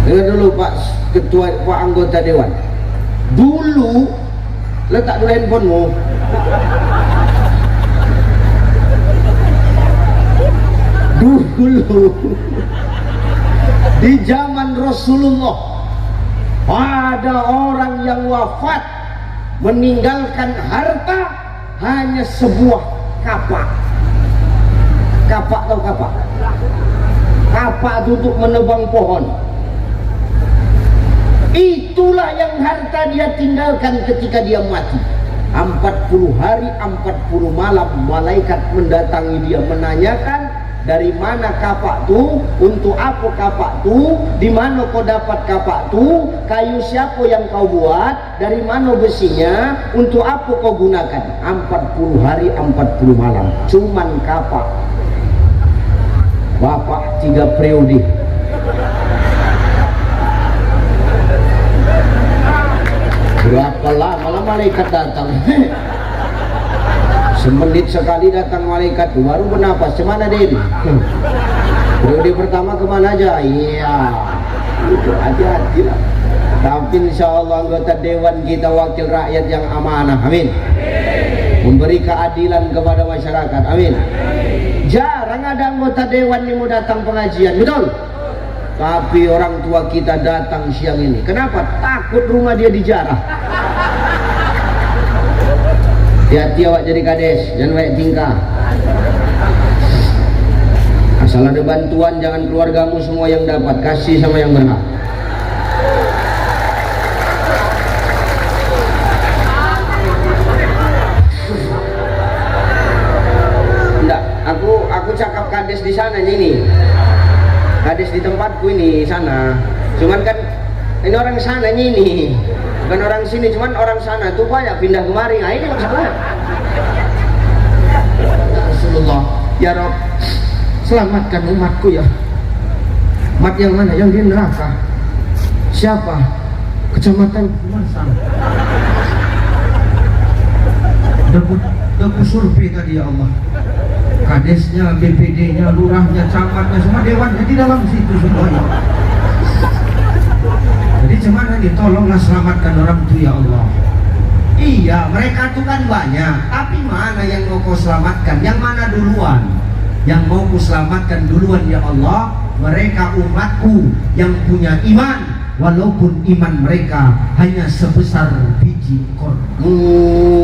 Dengar dulu Pak Ketua, Pak Anggota Dewan. Dulu, letak dulu handphonemu. Dulu di zaman Rasulullah ada orang yang wafat meninggalkan harta hanya sebuah kapak. Kapak atau kapak? Kapak itu untuk menebang pohon. Itulah yang harta dia tinggalkan ketika dia mati. 40 hari 40 malam malaikat mendatangi dia menanyakan, dari mana kapak tu, untuk apa kapak tu, di mana kau dapat kapak tu, kayu siapa yang kau buat, dari mana besinya, untuk apa kau gunakan. 40 hari 40 malam cuman kapak. Bapak 3 periode. Berapa lama malaikat datang? Semenit sekali datang malaikat, baru bernapas. Cemana dia ini? Periode pertama kemana aja? Iya, itu hati-hati lah. Tapi insya Allah anggota dewan kita wakil rakyat yang amanah, amin. Memberi keadilan kepada masyarakat, amin. Jarang ada anggota dewan yang mau datang pengajian, betul? Tapi orang tua kita datang siang ini. Kenapa? Takut rumah dia dijarah. Hati-hati awak jadi kades, jangan baik tingkah. Asal ada bantuan, jangan keluargamu semua yang dapat, kasih sama yang berhak. Enggak, aku cakap kades di sana ini. Kades di tempatku ini sana. Cuman kan ini orang sana ini. Bukan orang sini, cuman orang sana tuh banyak pindah kemari. Nah ini maksudnya. Rasulullah, ya Rob, selamatkan umatku ya. Umat yang mana? Yang di neraka. Siapa? Kecamatan Masang. Debu survei tadi ya Allah. Kadesnya, BPD-nya, lurahnya, camatnya, semua dewannya di dalam situ semuanya. Jadi cuman tolonglah selamatkan orang itu ya Allah. Iya, mereka itu kan banyak, tapi mana yang mau kau selamatkan? Yang mana duluan? Yang mau kau selamatkan duluan ya Allah, mereka umatku yang punya iman, walaupun iman mereka hanya sebesar biji kurma.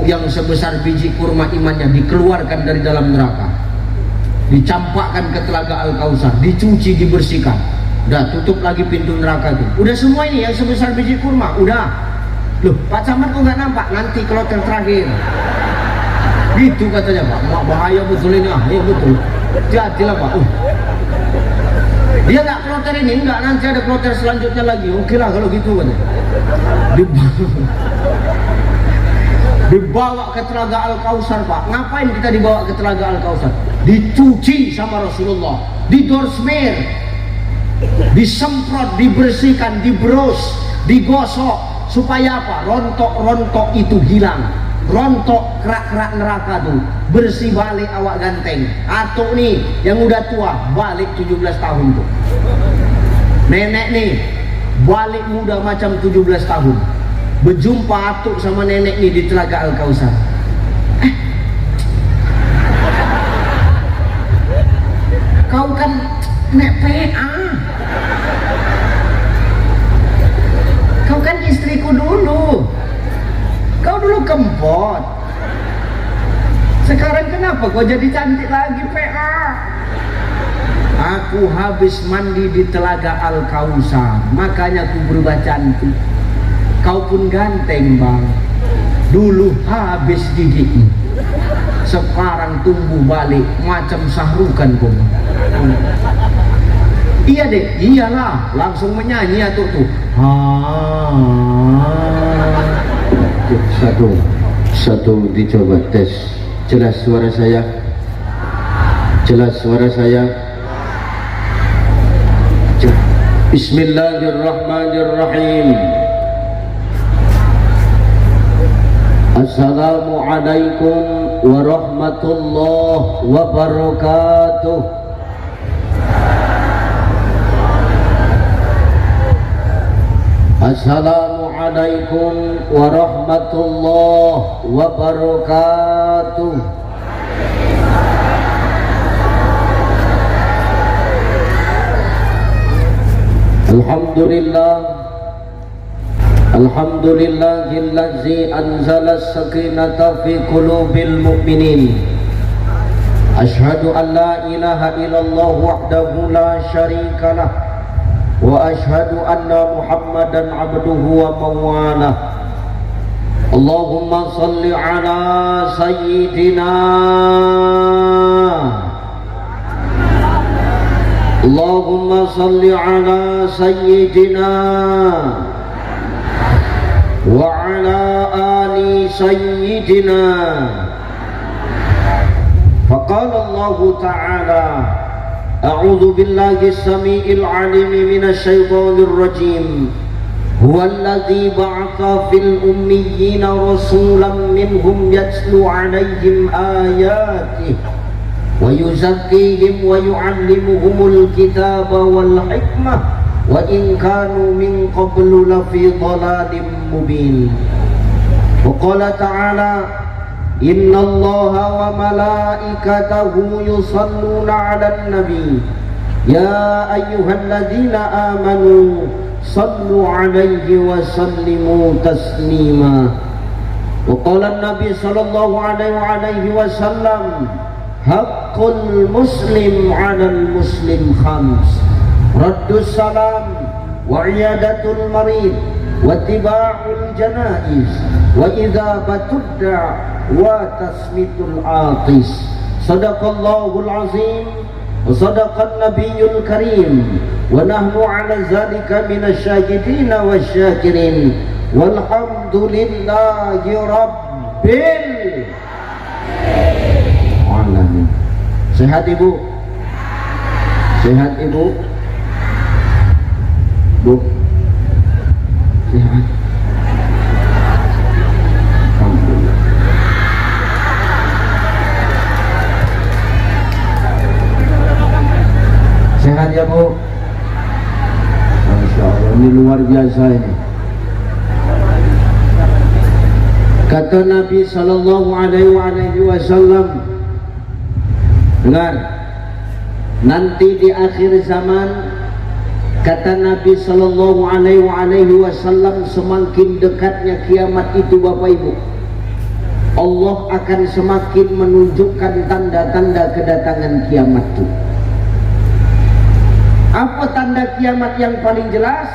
Yang sebesar biji kurma imannya dikeluarkan dari dalam neraka, dicampakkan ke telaga Al-Kausar, dicuci, dibersihkan. Udah tutup lagi pintu neraka itu. Udah semua ini yang sebesar biji kurma. Udah. Loh, Pak Camat kok nggak nampak? Nanti kloter terakhir. Gitu katanya Pak. Bahaya betul ini. Iya betul. Hati-hatilah Pak. Dia nggak kloter ini, nggak, nanti ada kloter selanjutnya lagi. Oke lah kalau gitu katanya. Dibawa ke telaga Al-Kausar Pak. Ngapain kita dibawa ke telaga Al-Kausar? Dicuci sama Rasulullah, didorsmer, disemprot, dibersihkan, diberus, digosok, supaya apa? Rontok-rontok itu hilang, rontok kerak-kerak neraka tuh bersih, balik awak ganteng. Atau nih yang udah tua balik 17 tahun tuh, nenek nih balik muda macam 17 tahun, berjumpa atuk sama nenek nih di telaga Al-Kausar. Kau kan nek PA, kau kan istriku dulu, kau dulu kempot, sekarang kenapa kau jadi cantik lagi PA? Aku habis mandi di telaga Al-Kausar, makanya aku berubah cantik. Kau pun ganteng bang, dulu habis gigimu, sekarang tumbuh balik macam sahrukan kau. Iya deh, iyalah, langsung menyanyi atau tuh. Satu dicoba tes. Jelas suara saya? Jelas suara saya? Bismillahirrahmanirrahim. Assalamualaikum warahmatullahi wabarakatuh. Assalamualaikum warahmatullahi wabarakatuh. Alhamdulillah, alhamdulillahillazi anzala as-sakinata fi qulubil mu'minin. Ashhadu an la ilaha illallah wahdahu la syarika lah. Wa ashhadu anna Muhammadan abduhu wa mawalah. Allahumma salli ala sayyidina Allahumma salli ala sayyidina wa ala ali sayyidina. Faqala Allah ta'ala أعوذ بالله السميع العليم من الشيطان الرجيم هو الذي بعث في الأميين رسولا منهم يتلو عليهم آياته ويزكيهم ويعلمهم الكتاب والحكمة وإن كانوا من قبل لفي ضلال مبين. وقال تعالى إن الله وملائكته يصلون على النبي يا أيها الذين آمنوا صلوا عليه وسلموا تسليما. وقال النبي صلى الله عليه وسلم حق المسلم على المسلم خمس: رد السلام وعيادة المريض واتباع الجنائز وإذابة الداع وتسميت العاطس. صدق الله العظيم وصدق النبي الكريم ونحن على ذلك من الشاهدين والشاكرين والحمد لله رب العالمين. Sehat ibu? Sehat ibu? Bu? Sehat? Alhamdulillah. Sehat ya bu? Masya Allah, ini luar biasa ini. Kata Nabi Sallallahu Alaihi Wasallam, dengar, nanti di akhir zaman, kata Nabi Sallallahu Alaihi Wasallam, semakin dekatnya kiamat itu Bapak Ibu, Allah akan semakin menunjukkan tanda-tanda kedatangan kiamat itu. Apa tanda kiamat yang paling jelas?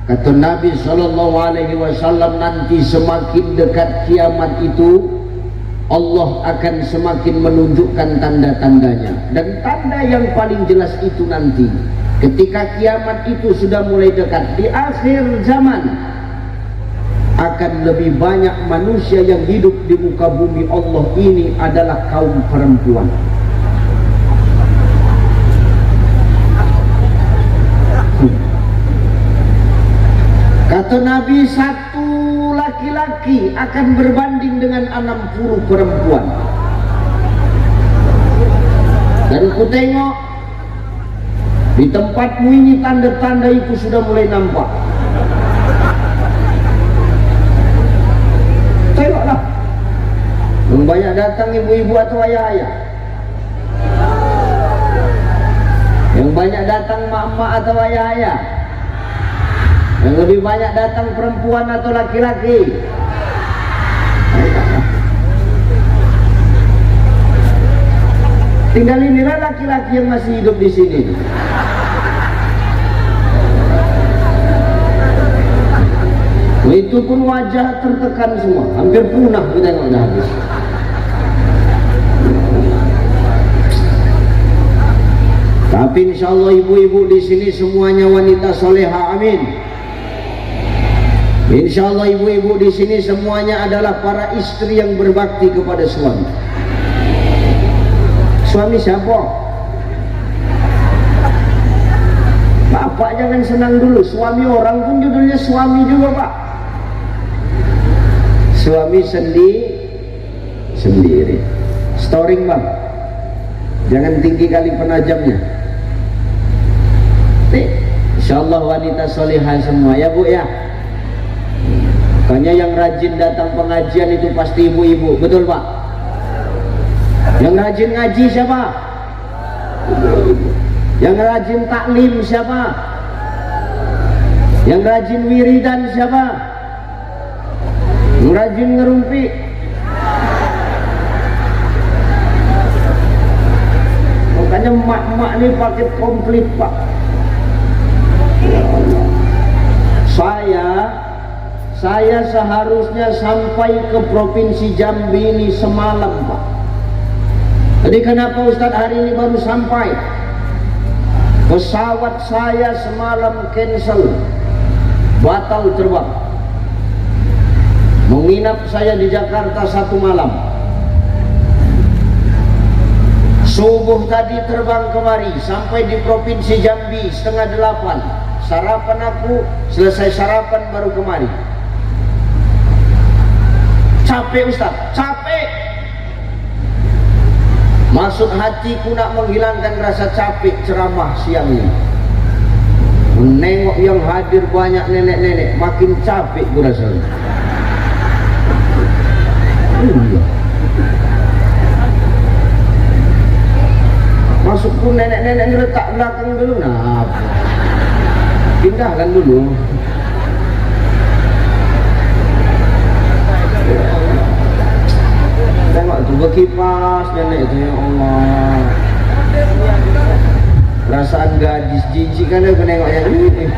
Kata Nabi Sallallahu Alaihi Wasallam, nanti semakin dekat kiamat itu, Allah akan semakin menunjukkan tanda-tandanya. Dan tanda yang paling jelas itu nanti ketika kiamat itu sudah mulai dekat di akhir zaman, akan lebih banyak manusia yang hidup di muka bumi Allah ini adalah kaum perempuan. Kata Nabi, satu laki-laki akan berbanding dengan 60 perempuan. Dan ku tengok di tempatmu ini tanda-tanda itu sudah mulai nampak. Tengoklah, yang banyak datang ibu-ibu atau ayah-ayah, yang banyak datang mak-mak atau ayah-ayah, yang lebih banyak datang perempuan atau laki-laki. Tinggal inilah laki-laki yang masih hidup di sini. Itu pun wajah tertekan semua, hampir punah kita tengok dah habis. Tapi insya Allah ibu-ibu di sini semuanya wanita soleha, amin. Insya Allah ibu-ibu di sini semuanya adalah para istri yang berbakti kepada suami. Suami siapa? Bapak jangan senang dulu, suami orang pun judulnya suami juga Pak. Suami sendiri. Storing Bang, jangan tinggi kali penajamnya. Nih, Insyaallah wanita solihah semua ya Bu ya. Makanya yang rajin datang pengajian itu pasti ibu-ibu, betul Pak? Yang rajin ngaji siapa? Yang rajin taklim siapa? Yang rajin wiridan siapa? Yang rajin ngerumpi? Makanya emak-emak ini paket komplit Pak. Ya Allah. Saya seharusnya sampai ke Provinsi Jambi ini semalam Pak. Jadi kenapa Ustadz hari ini baru sampai? Pesawat saya semalam cancel, batal terbang. Menginap saya di Jakarta 1 malam. Subuh tadi terbang kemari, sampai di Provinsi Jambi 7:30. Sarapan aku, selesai sarapan baru kemari. Capek Ustaz, capek. Maksud hatiku nak menghilangkan rasa capek ceramah siang ini. Menengok yang hadir banyak nenek-nenek, makin capek gue rasanya. Masukku nenek-nenek ini letak belakang dulu. Nah, pindahkan dulu. Tengok tuh berkipas nenek itu, ya Allah. Perasaan gadis jijik kan aku nengok yang ini.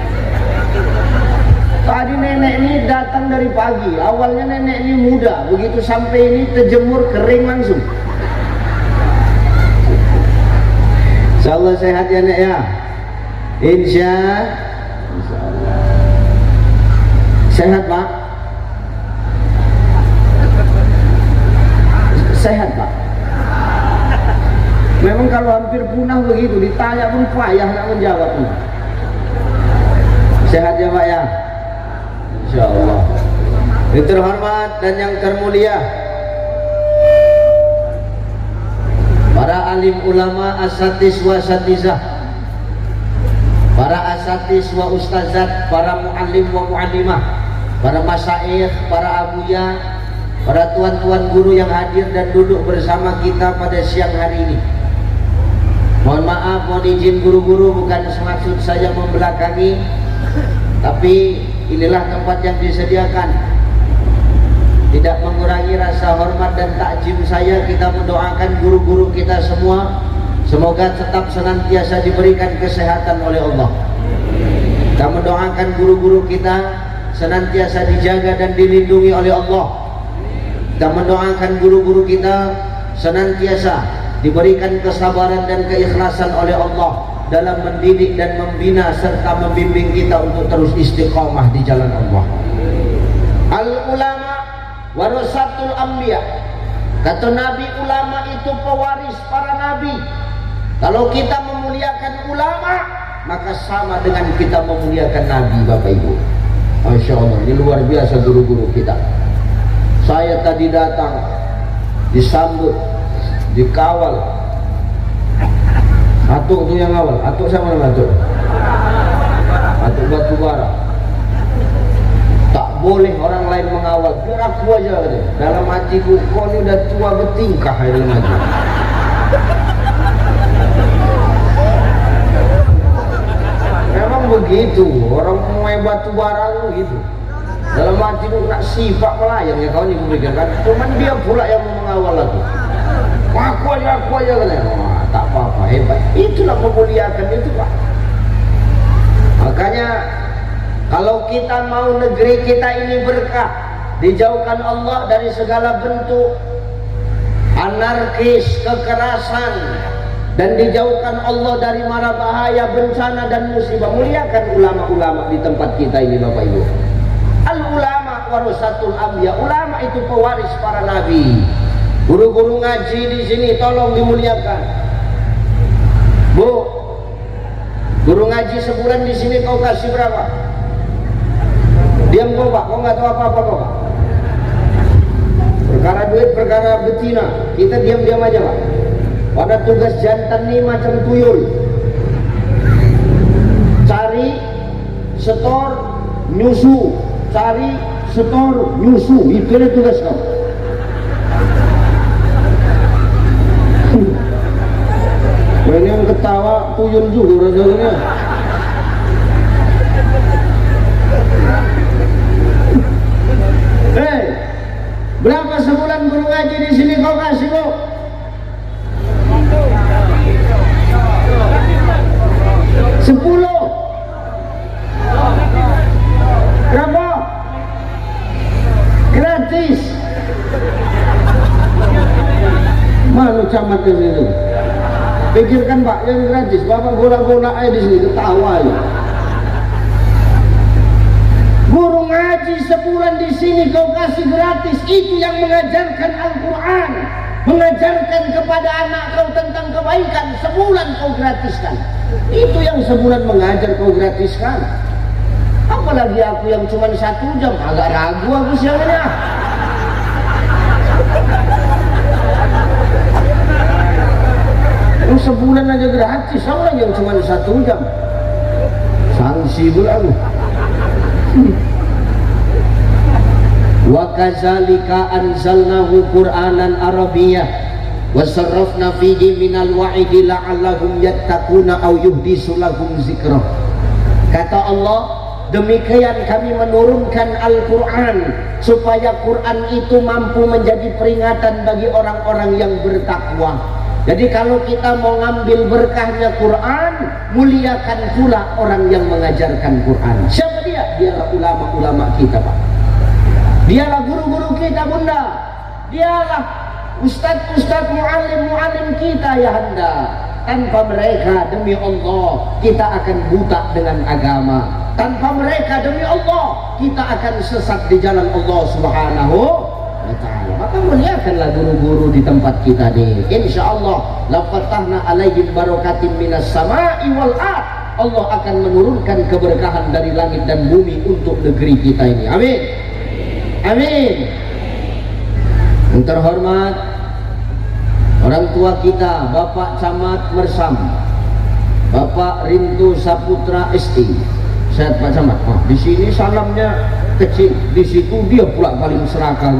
Tadi nenek ini datang dari pagi. Awalnya nenek ini muda, begitu sampai ini terjemur kering langsung. Insyaallah sehat ya Nek ya. Insyaallah. Sehat Pak. Sehat Pak. Memang kalau hampir punah begitu, ditanya pun payah nak menjawab. Sehat ya Pak ya. Insyaallah. Yang terhormat dan yang termulia, para alim ulama, asatis wa asatizah, para asatis wa ustazat, para muallim wa muallimah, para masyayikh, para abuya, para tuan-tuan guru yang hadir dan duduk bersama kita pada siang hari ini. Mohon maaf, mohon izin guru-guru, bukan semaksud saya membelakangi, tapi inilah tempat yang disediakan. Tidak mengurangi rasa hormat dan takjim saya, kita mendoakan guru-guru kita semua semoga tetap senantiasa diberikan kesehatan oleh Allah. Kita mendoakan guru-guru kita senantiasa dijaga dan dilindungi oleh Allah. Kita mendoakan guru-guru kita senantiasa diberikan kesabaran dan keikhlasan oleh Allah dalam mendidik dan membina serta membimbing kita untuk terus istiqamah di jalan Allah. Al-ulama warasatul anbiya. Kata Nabi, ulama itu pewaris para nabi. Kalau kita memuliakan ulama, maka sama dengan kita memuliakan Nabi. Bapak Ibu, Masya Allah, ini luar biasa guru-guru kita. Saya tadi datang disambut, dikawal. Atuk tuh yang awal. Atuk siapa nama Atuk? Atuk Batubara. Tak boleh orang lain mengawal, biar aku aja. Dalam hatiku, kau ini udah tua bertingkah hari ini. Memang begitu, orang mulai Batubara gitu. Dalam hatiku nak sifat pelayan ya kawan ibu berikan kan. Cuman dia pula yang mengawal aku. Aku aja kan. Wah, tak apa-apa, hebat. Itulah memuliakan itu Pak. Makanya kalau kita mau negeri kita ini berkah, dijauhkan Allah dari segala bentuk anarkis, kekerasan, dan dijauhkan Allah dari mara bahaya, bencana dan musibah. Muliakan ulama-ulama di tempat kita ini Bapak Ibu. Al-ulama warasatul anbiya. Ulama itu pewaris para nabi. Guru-guru ngaji di sini tolong dimuliakan. Bu, guru ngaji sebulan di sini kau kasih berapa? Diam kau Pak, kau nggak tahu apa-apa kau Pak. Perkara duit, perkara betina, kita diam-diam aja Pak. Pada tugas jantan nih macam tuyul, cari setor, nyusu, cari, setor, nyusu, itu adalah tugas kau. Ini yang ketawa puyun juga rasanya. Hei, berapa sebulan guru ngaji di sini kau kasih kau? Sepuluh. Berapa? Gratis. Mana camat di situ? Pikirkan Pak, yang gratis. Bapak bola-bola aja di sini, ketawa ya. Guru ngaji sebulan di sini kau kasih gratis. Itu yang mengajarkan Al-Quran, mengajarkan kepada anak kau tentang kebaikan. Sebulan kau gratiskan. Itu yang sebulan mengajar kau gratiskan. Apalagi aku yang cuma 1 jam, agak ragu aku siangnya. Sebulan aja gratis, sama yang cuma 1 jam. Sanksi pula aku. Wa kadzalika anzalnahu Qur'anan Arabiyyah wa sarrafna fihi minal wa'idi la'allahum yattaquna aw yuhdisu lahum dzikra. Kata Allah, demikian kami menurunkan Al-Quran supaya Quran itu mampu menjadi peringatan bagi orang-orang yang bertakwa. Jadi kalau kita mau ngambil berkahnya Quran, muliakan pula orang yang mengajarkan Quran. Siapa dia? Dialah ulama-ulama kita, Pak. Dialah guru-guru kita, Bunda. Dialah ustadz-ustadz, muallim-muallim kita, ya Anda. Tanpa mereka, demi Allah, kita akan buta dengan agama. Tanpa mereka, demi Allah, kita akan sesat di jalan Allah Subhanahu wa ta'ala. Maka muliakanlah guru-guru di tempat kita nih. Insyaallah la fatahna alaihim barakatim minas sama'i wal ard. Allah akan menurunkan keberkahan dari langit dan bumi untuk negeri kita ini. Amin. Amin. Yang terhormat orang tua kita, Bapak Camat Mersam, Bapak Rintu Saputra ST. Sehat Pak Camat. Oh, di sini salamnya kecil, di situ dia pula paling serakah.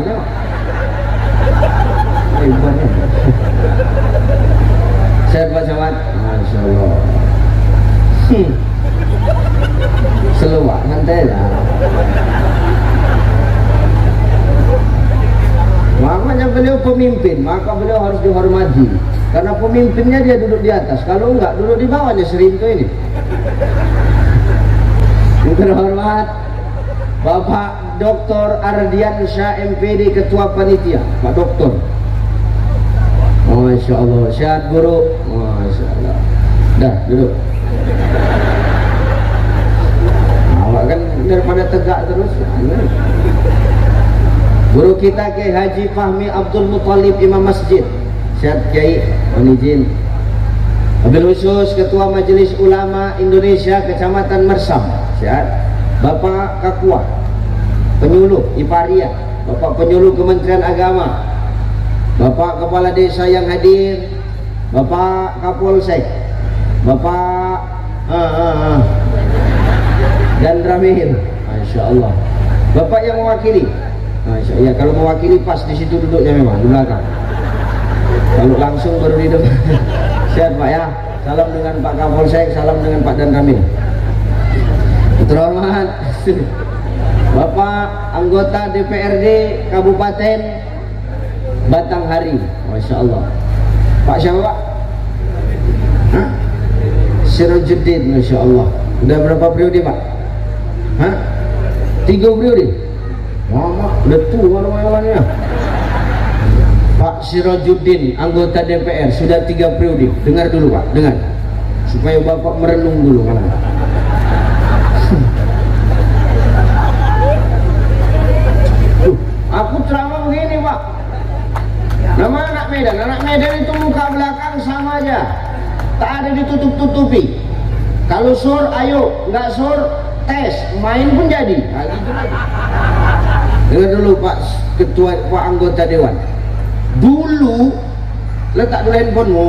Sehat Pak Camat. Masya Allah. Seluak santai lah. Makanya beliau pemimpin, maka beliau harus dihormati. Karena pemimpinnya dia duduk di atas, kalau enggak duduk di bawahnya Serinto ini. Yang terhormat Bapak Dr. Ardiansyah MPD Ketua Panitia, Pak Doktor. Masya Allah, sehat guru. Masya Allah. Dah duduk. Awak kan daripada tegak terus. Guru kita Kiai Haji Fahmi Abdul Muttalib Imam Masjid. Sehat Kiai, mohon izin. Wabil khusus Ketua Majelis Ulama Indonesia Kecamatan Mersam. Sehat. Bapak Kakua, penyuluh Iparia, Bapak penyuluh Kementerian Agama, Bapak Kepala Desa yang hadir, Bapak Kapolsek, Bapak dan Ramil. Masya Allah. Bapak yang mewakili. Masya Allah. Kalau mewakili pas di situ duduknya memang di belakang. Kalau langsung baru di depan. Sehat Pak ya. Salam dengan Pak Kapolsek, salam dengan Pak Dan Ramil. Terhormat Bapak anggota DPRD Kabupaten Batanghari. Masya Allah. Pak siapa Pak? Hah? Sirajuddin. Masya Allah. Udah berapa periode Pak? Hah? 3 periode? Mama, udah tua namanya. Pak Sirajuddin, anggota DPR, sudah 3 periode. Dengar dulu Pak, dengar. Supaya Bapak merenung dulu malam. Aku ceramah begini Pak. Nama anak Medan itu muka belakang sama aja. Tak ada ditutup-tutupi. Kalau sur, ayo. Nggak sur, tes. Main pun jadi. Nah, gitu lagi. Dengar dulu Pak Ketua, Pak Anggota Dewan. Dulu, letak dulu handphonemu.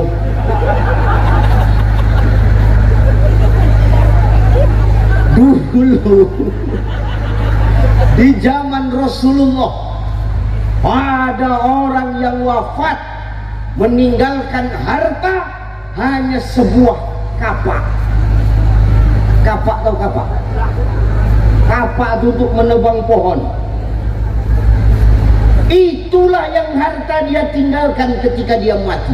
Dulu dulu di zaman Rasulullah ada orang yang wafat meninggalkan harta hanya sebuah kapak. Kapak, tahu kapak? Kapak itu untuk menebang pohon. Itulah yang harta dia tinggalkan ketika dia mati.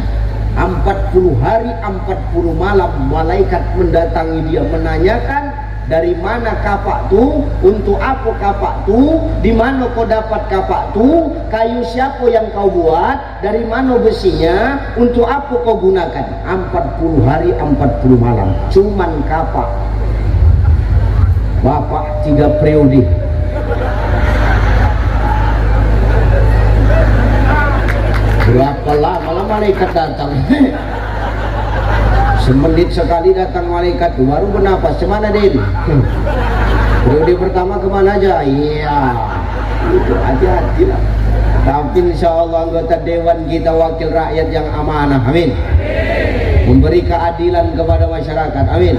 40 hari 40 malam malaikat mendatangi dia menanyakan, dari mana kapak tu, untuk apa kapak tu, di mana kau dapat kapak tu, kayu siapa yang kau buat, dari mana besinya, untuk apa kau gunakan. 40 hari 40 malam cuman kapak. Bapak 3 periode. Berapa lama malaikat datang? Semenit sekali datang malaikat, baru bernapas. Cemana Din? Periode pertama kemana aja? Iya, itu hati-hati lah. Tapi insya Allah anggota dewan kita wakil rakyat yang amanah. Amin. Memberi keadilan kepada masyarakat. Amin.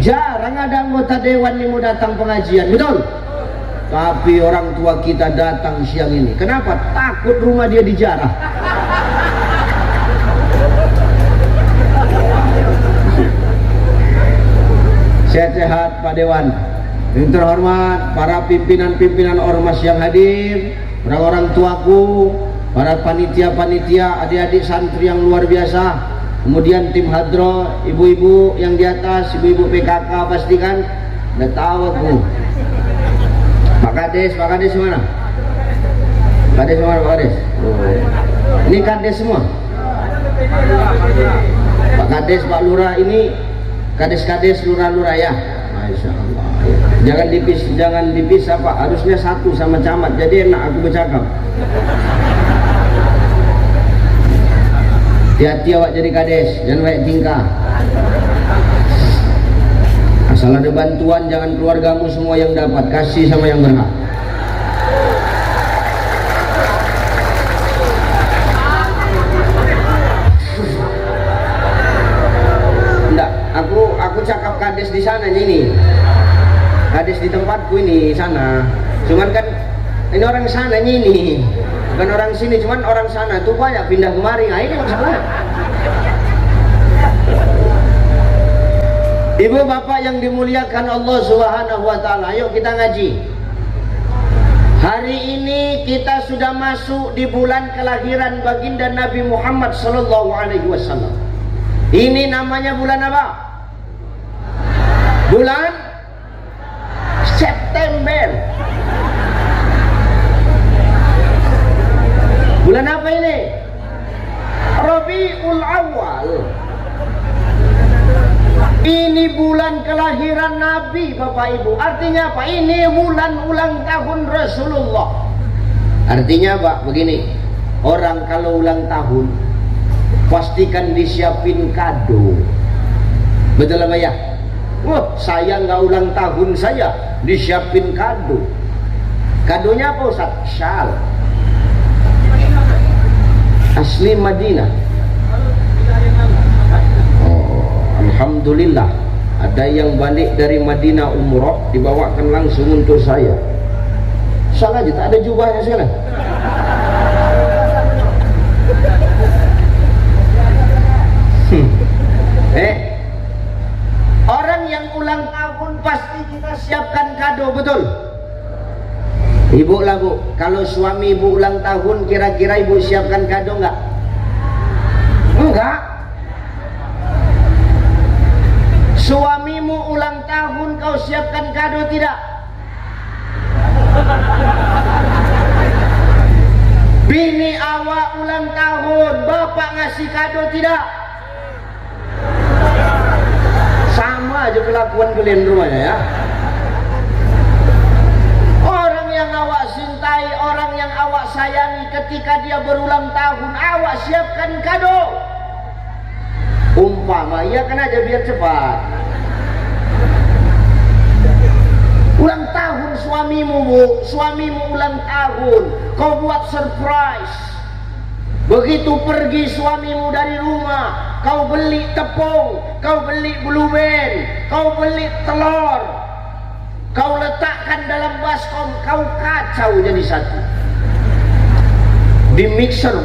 Jarang ada anggota dewan yang mau datang pengajian, betul? Tapi orang tua kita datang siang ini. Kenapa? Takut rumah dia dijarah. Sehat-sehat Pak Dewan. Yang terhormat para pimpinan-pimpinan ormas yang hadir, orang-orang tuaku, para panitia-panitia, adik-adik santri yang luar biasa, kemudian tim hadro, ibu-ibu yang di atas, ibu-ibu PKK pastikan. Udah tahu aku. Pak Kades mana? Kades mana Pak Kades? Oh. Ini Kades semua. Pak Kades, Pak Lurah ini Kades-kades lurah-lurah ya. Masya Allah. Jangan dipisah Pak. Harusnya satu sama camat. Jadi enak aku bercakap. Hati-hati awak jadi kades, jangan baik tingkah. Asal ada bantuan, jangan keluargamu semua yang dapat, kasih sama yang berhak. Enggak, aku cakap kades di sana ini. Kades di tempatku ini sana. Cuman kan ini orang sana ini. Bukan orang sini, cuman orang sana tuh banyak pindah kemari. Nah ini masalah. Ibu bapak yang dimuliakan Allah Subhanahu wa taala, ayo kita ngaji. Hari ini kita sudah masuk di bulan kelahiran baginda Nabi Muhammad sallallahu alaihi wasallam. Ini namanya bulan apa? Bulan September. Bulan apa ini? Rabiul Awal. Ini bulan kelahiran Nabi, Bapak Ibu. Artinya apa? Ini bulan ulang tahun Rasulullah. Artinya Pak, begini. Orang kalau ulang tahun pastikan disiapin kado. Betul apa ya? Wah, saya nggak ulang tahun, saya disiapin kado. Kadonya apa Ustaz? Syal. Asli Madinah. Oh, alhamdulillah. Ada yang balik dari Madinah umroh dibawakan langsung untuk saya. Salah aja, tak ada jubahnya sekarang. Orang yang ulang tahun pasti kita siapkan kado, betul? Ibu lah Bu, kalau suami ibu ulang tahun kira-kira ibu siapkan kado enggak? Enggak. Suamimu ulang tahun kau siapkan kado tidak? Bini awak ulang tahun, bapak ngasih kado tidak? Sama aja kelakuan kalian rumahnya ya. Orang yang awak cintai, orang yang awak sayangi, ketika dia berulang tahun, awak siapkan kado. Umpama, iya kan aja biar cepat. Ulang tahun suamimu Bu, suamimu ulang tahun, kau buat surprise. Begitu pergi suamimu dari rumah, kau beli tepung, kau beli blueberry, kau beli telur. kau letakkan dalam baskom, kau kacau jadi satu. Di mixer,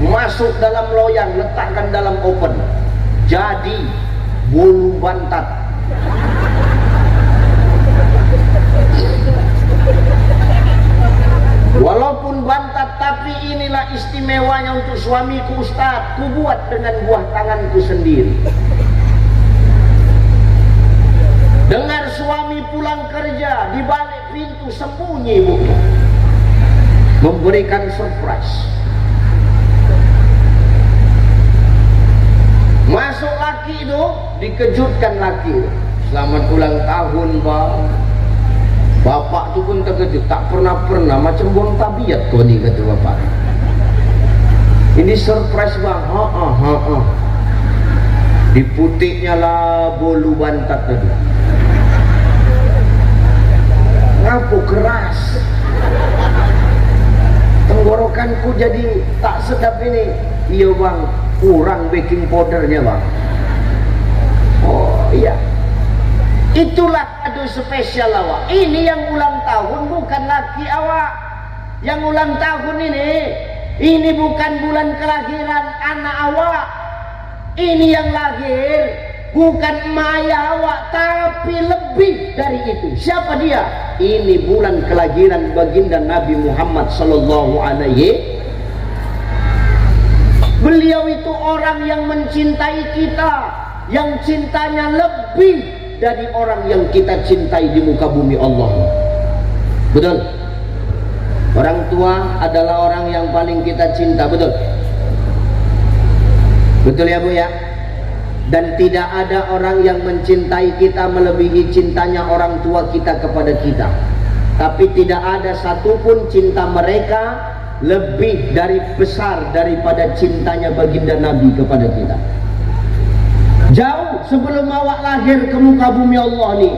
masuk dalam loyang, letakkan dalam oven, jadi bulu bantat. Walaupun bantat, tapi inilah istimewanya untuk suamiku Ustaz, ku buat dengan buah tanganku sendiri. Dengar suami pulang kerja, di balik pintu sembunyi mungkin, memberikan surprise. Masuk laki itu, dikejutkan laki itu. Selamat ulang tahun bang. Bapak tu pun terkejut, tak pernah macam buang tabiat kau ni, kata bapak. Ini surprise bang. Diputiknya lah bolu bantat tadi. Ngapu keras, tenggorokanku jadi tak sedap ini. Iya bang, kurang baking powdernya bang. Oh iya, itulah kado spesial awak. Ini yang ulang tahun bukan laki awak. Yang ulang tahun ini bukan bulan kelahiran anak awak. Ini yang lahir bukan emak ayah awak, tapi lebih dari itu. Siapa dia? Ini bulan kelahiran baginda Nabi Muhammad sallallahu alaihi. Beliau itu orang yang mencintai kita, yang cintanya lebih dari orang yang kita cintai di muka bumi Allah. Betul? Orang tua adalah orang yang paling kita cinta, betul? Betul ya Bu ya? Dan tidak ada orang yang mencintai kita melebihi cintanya orang tua kita kepada kita. Tapi tidak ada satupun cinta mereka lebih dari besar daripada cintanya baginda Nabi kepada kita. Jauh sebelum awak lahir ke muka bumi Allah ni,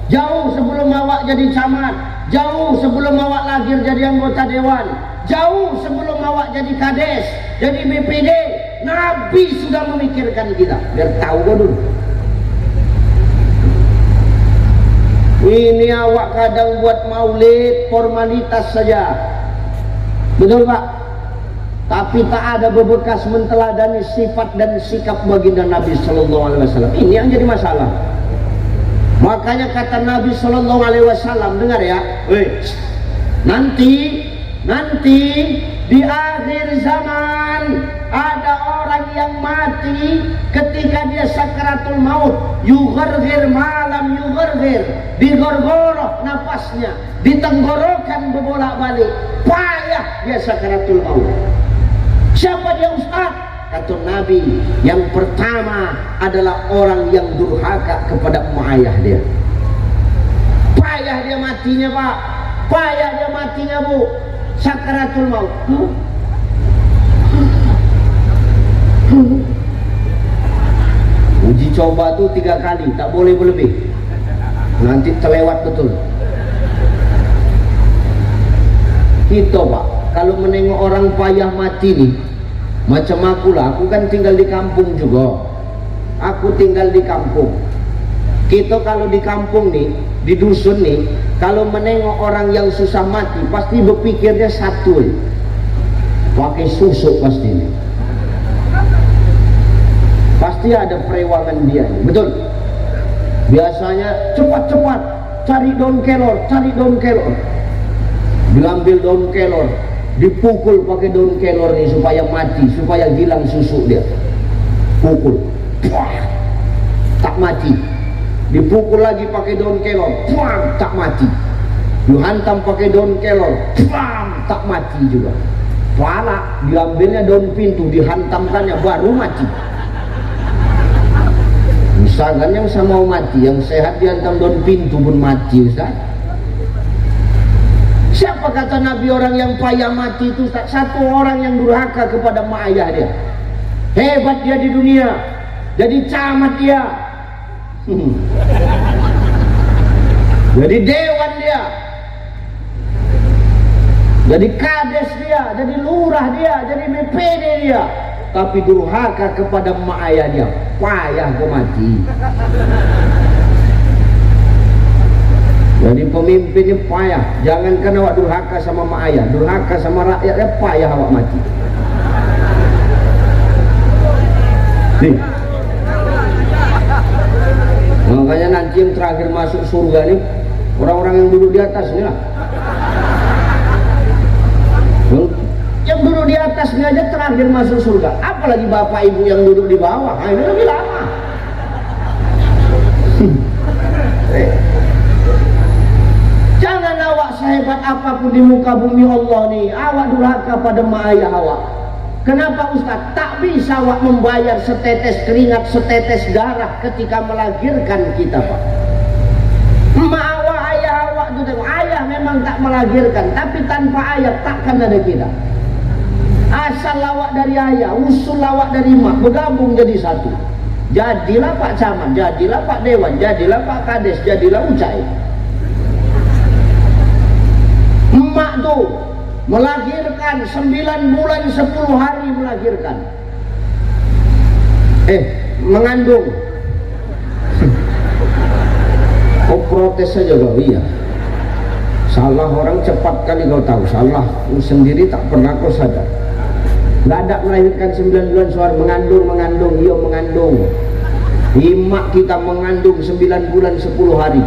jauh sebelum awak jadi camat, jauh sebelum awak lahir jadi anggota dewan, jauh sebelum awak jadi kades, jadi BPD, Nabi sudah memikirkan kita. Biar tahu kau dulu. Ini awak kadang buat maulid formalitas saja, betul Pak? Tapi tak ada bebekas menteladani sifat dan sikap baginda Nabi Sallallahu Alaihi Wasallam. Ini yang jadi masalah. Makanya kata Nabi Sallallahu Alaihi Wasallam, dengar ya, nanti di akhir zaman ada orang yang mati ketika dia sakaratul maut, yugharghir malam yugharghir, digorgoroh nafasnya, ditenggorokan bebolak-balik, payah dia sakaratul maut. Siapa dia Ustaz? Kata Nabi, yang pertama adalah orang yang durhaka kepada emak ayah dia. Payah dia matinya Pak, payah dia matinya Bu, sakaratul maut. Uji coba tuh 3 kali, tak boleh berlebih, nanti terlewat betul. Kita Pak, kalau menengok orang payah mati nih, macam aku lah, aku kan tinggal di kampung juga. Aku tinggal di kampung. Kita kalau di kampung nih, di dusun nih, kalau menengok orang yang susah mati, pasti berpikirnya satu, pakai susuk pasti nih. Pasti ada perewangan dia, betul? Biasanya cepat-cepat cari daun kelor, diambil daun kelor, dipukul pakai daun kelor nih supaya mati, supaya hilang susuk dia. Pukul, tak mati. Dipukul lagi pakai daun kelor, tak mati. Dihantam pakai daun kelor, tak mati juga. Pala diambilnya daun pintu, dihantamkannya, baru mati. Misalkan yang sama mau mati, yang sehat dihantam daun pintu pun mati Ustaz. Siapa kata Nabi orang yang payah mati itu Ustaz? Satu orang yang durhaka kepada mak ayah dia. Hebat dia di dunia, jadi camat dia, jadi dewan dia, jadi kades dia, jadi lurah dia, jadi BPD dia, tapi durhaka kepada mak ayah dia, payah ke mati. Jadi pemimpin ini payah. Jangankan awak durhaka sama mak ayah, durhaka sama rakyatnya payah awak mati. Nih. Makanya nanti yang terakhir masuk surga nih orang-orang yang duduk di atas nih lah. Yang duduk di atas ini aja terakhir masuk surga, apalagi bapak ibu yang duduk di bawah, nah, ini lebih lama. Jangan awak sehebat apapun di muka bumi Allah nih, awak durhaka pada mak ayah awak. Kenapa Ustaz? Tak bisa awak membayar setetes keringat, setetes darah ketika melahirkan kita, Pak. Mak awak, ayah awak itu, ayah memang tak melahirkan, tapi tanpa ayah takkan ada kita. Asal lawak dari ayah, usul lawak dari mak, bergabung jadi satu. Jadilah Pak Camat, jadilah Pak Dewan, jadilah Pak Kades, jadilah Ucai. Emak tuh melahirkan 9 bulan 10 hari melahirkan. Mengandung. Oh, protes saja kau, iya. Salah orang cepat kali kau tahu, salah sendiri tak pernah kau sadar. Gak ada melahirkan 9 bulan suara mengandung, iya mengandung. Imak kita mengandung 9 bulan 10 hari.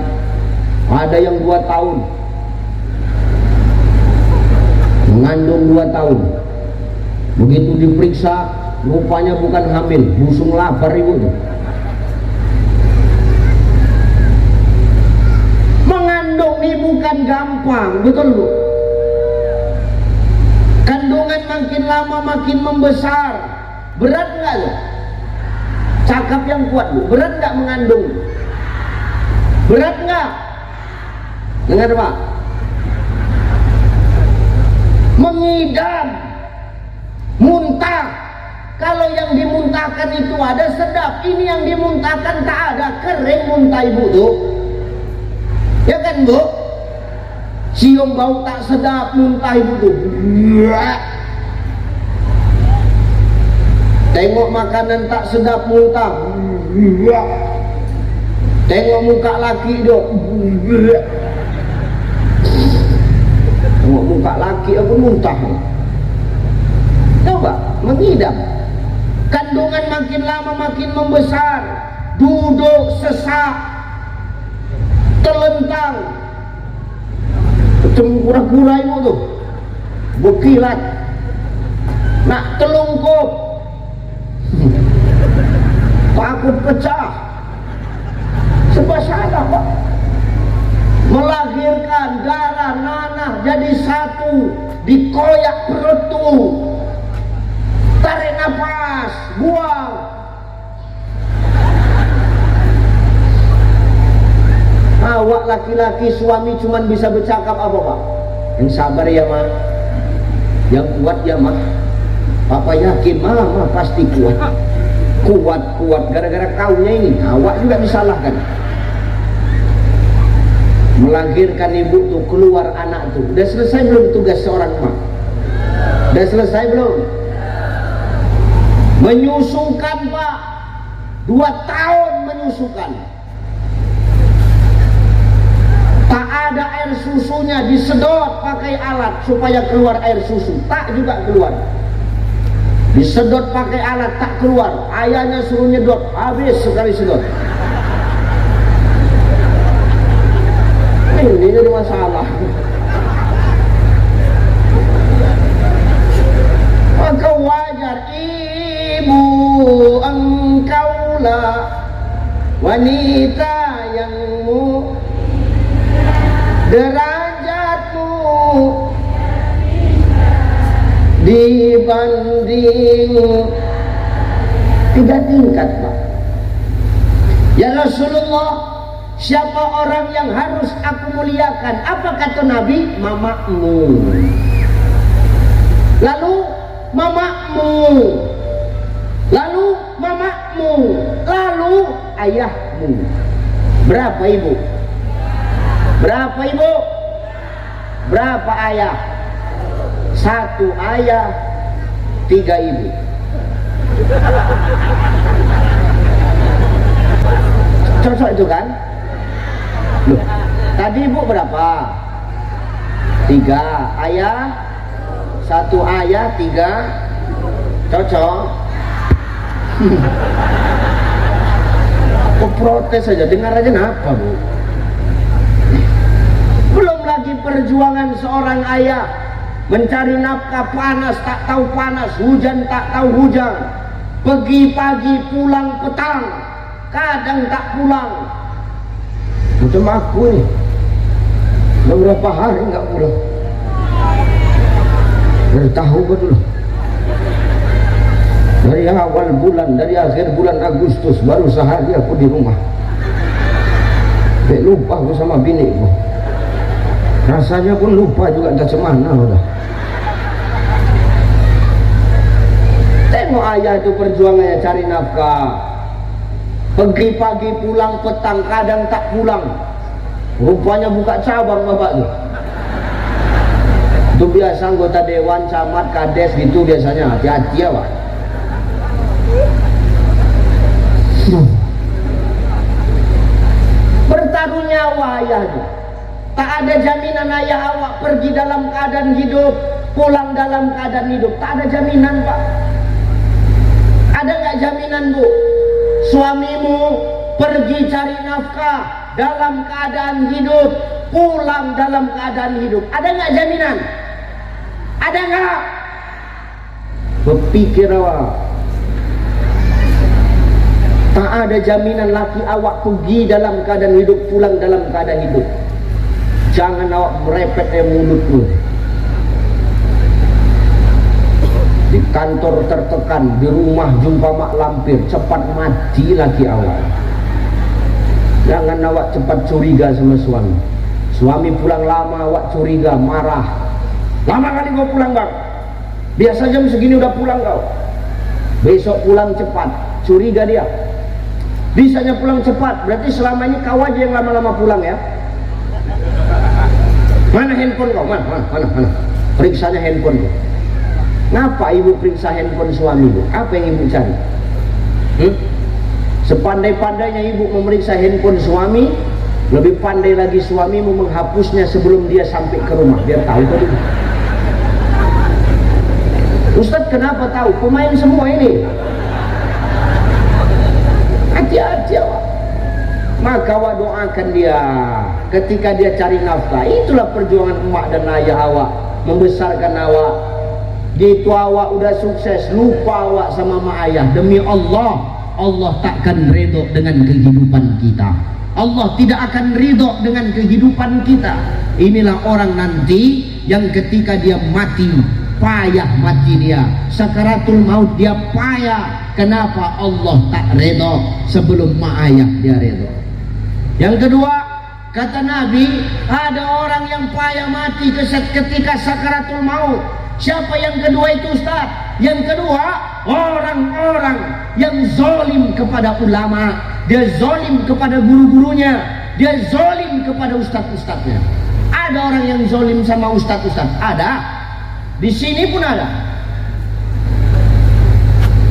Ada yang 2 tahun. Mengandung 2 tahun. Begitu diperiksa, rupanya bukan hamil, busung lapar ibu tuh. Mengandung ini bukan gampang, betul Bu? Kandungan makin lama makin membesar. Berat nggak lo? Cakap yang kuat Bu, berat nggak mengandung? Berat nggak? Dengar Pak? Mengidam, muntah. Kalau yang dimuntahkan itu ada sedap, ini yang dimuntahkan tak ada, kering muntah ibu tuh. Ya kan Bu? Cium bau tak sedap, muntah ibu tuh. Tengok makanan tak sedap, muntah. Tengok muka laki dok. Tengok muka laki apa muntah. Coba mengidam. Kandungan makin lama makin membesar. Duduk sesak, telentang, kura-kura ibu tuh berkilat, nak telungkup, takut pecah. Sebab salah Pak. Melahirkan darah nanah jadi satu, dikoyak perut tuh, tarik nafas, buang. Awak laki-laki suami cuman bisa bercakap apa Pak? Yang sabar ya Ma, yang kuat ya Ma. Papa yakin Mama pasti kuat. Kuat gara-gara kaunya ini. Awak juga disalahkan. Melahirkan ibu tuh, keluar anak tuh. Udah selesai belum tugas seorang mak? Udah selesai belum? Menyusukan Pak, 2 tahun menyusukan. Tak ada air susunya, disedot pakai alat supaya keluar air susu, tak juga keluar. Disedot pakai alat, tak keluar. Ayahnya suruh nyedot, habis sekali sedot. Ini jadi masalah. Maka wajar ibu engkaulah wanita yang derajatmu dibanding 3 tingkat Pak. Ya Rasulullah, siapa orang yang harus aku muliakan? Apa kata Nabi? Mamamu. Lalu mamamu. Lalu mamamu. Lalu ayahmu. Berapa ibu? Berapa ibu? Berapa ayah? 1 ayah, 3 ibu. Cocok itu kan? Loh, Tadi ibu berapa? 3. Ayah 1 ayah 3. Cocok? Kok protes saja, dengar aja kenapa bu? Belum lagi perjuangan seorang ayah mencari nafkah, panas tak tahu panas, hujan tak tahu hujan, pergi pagi pulang petang, kadang tak pulang. Macam aku nih, beberapa hari nggak pulang. Dari tahu betul. Dari awal bulan, dari akhir bulan Agustus baru sehari aku di rumah. Lupa aku sama bini aku. Rasanya pun lupa juga entah cemana udah. Tengok ayah itu perjuangannya cari nafkah. Pergi pagi pulang petang, kadang tak pulang. Rupanya buka cabang bapak tuh. Itu biasa anggota dewan, camat, kades gitu biasanya. Hati-hati ya pak. Bertaruh nyawa ayah tuh. Tak ada jaminan ayah awak pergi dalam keadaan hidup, pulang dalam keadaan hidup. Tak ada jaminan pak. Ada nggak jaminan bu? Suamimu pergi cari nafkah dalam keadaan hidup, pulang dalam keadaan hidup. Ada nggak jaminan? Ada nggak? Berpikir awak. Tak ada jaminan laki awak pergi dalam keadaan hidup, pulang dalam keadaan hidup. Jangan awak merepet mulutmu. Di kantor tertekan, di rumah jumpa mak lampir, cepat mati laki awak. Jangan awak cepat curiga sama suami. Suami pulang lama awak curiga, marah. Lama kali kau pulang bang? Biasa jam segini udah pulang kau. Besok pulang cepat, curiga dia. Bisanya pulang cepat, berarti selama ini kau aja yang lama-lama pulang ya. Mana handphone kau? Mana? Periksanya handphone kau. Ngapa ibu periksa handphone suami bu? Apa yang ibu cari? Sepandai-pandainya ibu memeriksa handphone suami, lebih pandai lagi suamimu menghapusnya sebelum dia sampai ke rumah. Biar tahu tadi. Ustaz kenapa tahu? Pemain semua ini. Hati-hati awak. Maka awak doakan dia ketika dia cari nafkah. Itulah perjuangan emak dan ayah awak membesarkan awak. Gitu awak udah sukses, lupa awak sama mak ayah. Demi Allah, Allah takkan ridho dengan kehidupan kita. Allah tidak akan ridho dengan kehidupan kita. Inilah orang nanti yang ketika dia mati, payah mati dia. Sakaratul maut dia payah. Kenapa Allah tak ridho sebelum mak ayah dia ridho? Yang kedua, kata Nabi, ada orang yang payah mati ketika sakaratul maut. Siapa yang kedua itu Ustaz? Yang kedua, orang-orang yang zalim kepada ulama, dia zalim kepada guru-gurunya, dia zalim kepada ustaz-ustaznya. Ada orang yang zalim sama ustaz-ustaz? Ada. Di sini pun ada.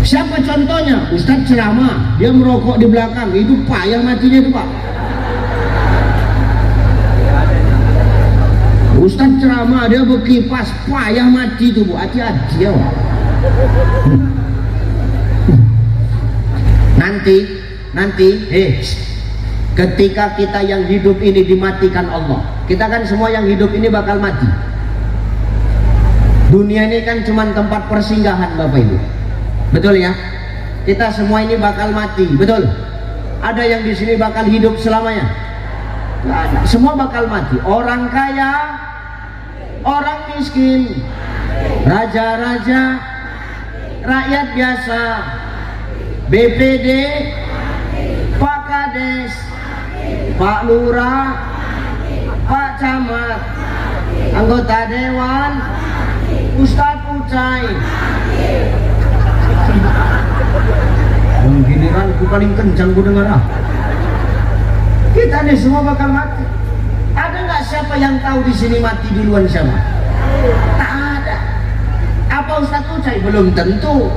Siapa contohnya? Ustaz ceramah, dia merokok di belakang, itu payah matinya itu Pak. Ustaz ceramah, dia berkipas, payah mati itu Bu. Hati-hati ya. Nanti, ketika kita yang hidup ini dimatikan Allah, kita kan semua yang hidup ini bakal mati. Dunia ini kan cuma tempat persinggahan Bapak Ibu. Betul ya? Kita semua ini bakal mati, betul? Ada yang di sini bakal hidup selamanya? Nggak ada. Semua bakal mati. Orang kaya, orang miskin, raja-raja, rakyat biasa, BPD, Pak Kades, Pak Lurah, Pak Camat, anggota Dewan, Ustadz Ucai. Giliranku paling kencang ku dengar ah. Kita nih semua bakal mati. Ada nggak siapa yang tahu di sini mati duluan siapa? Tak ada. Apa Ustadz Ucai? Belum tentu.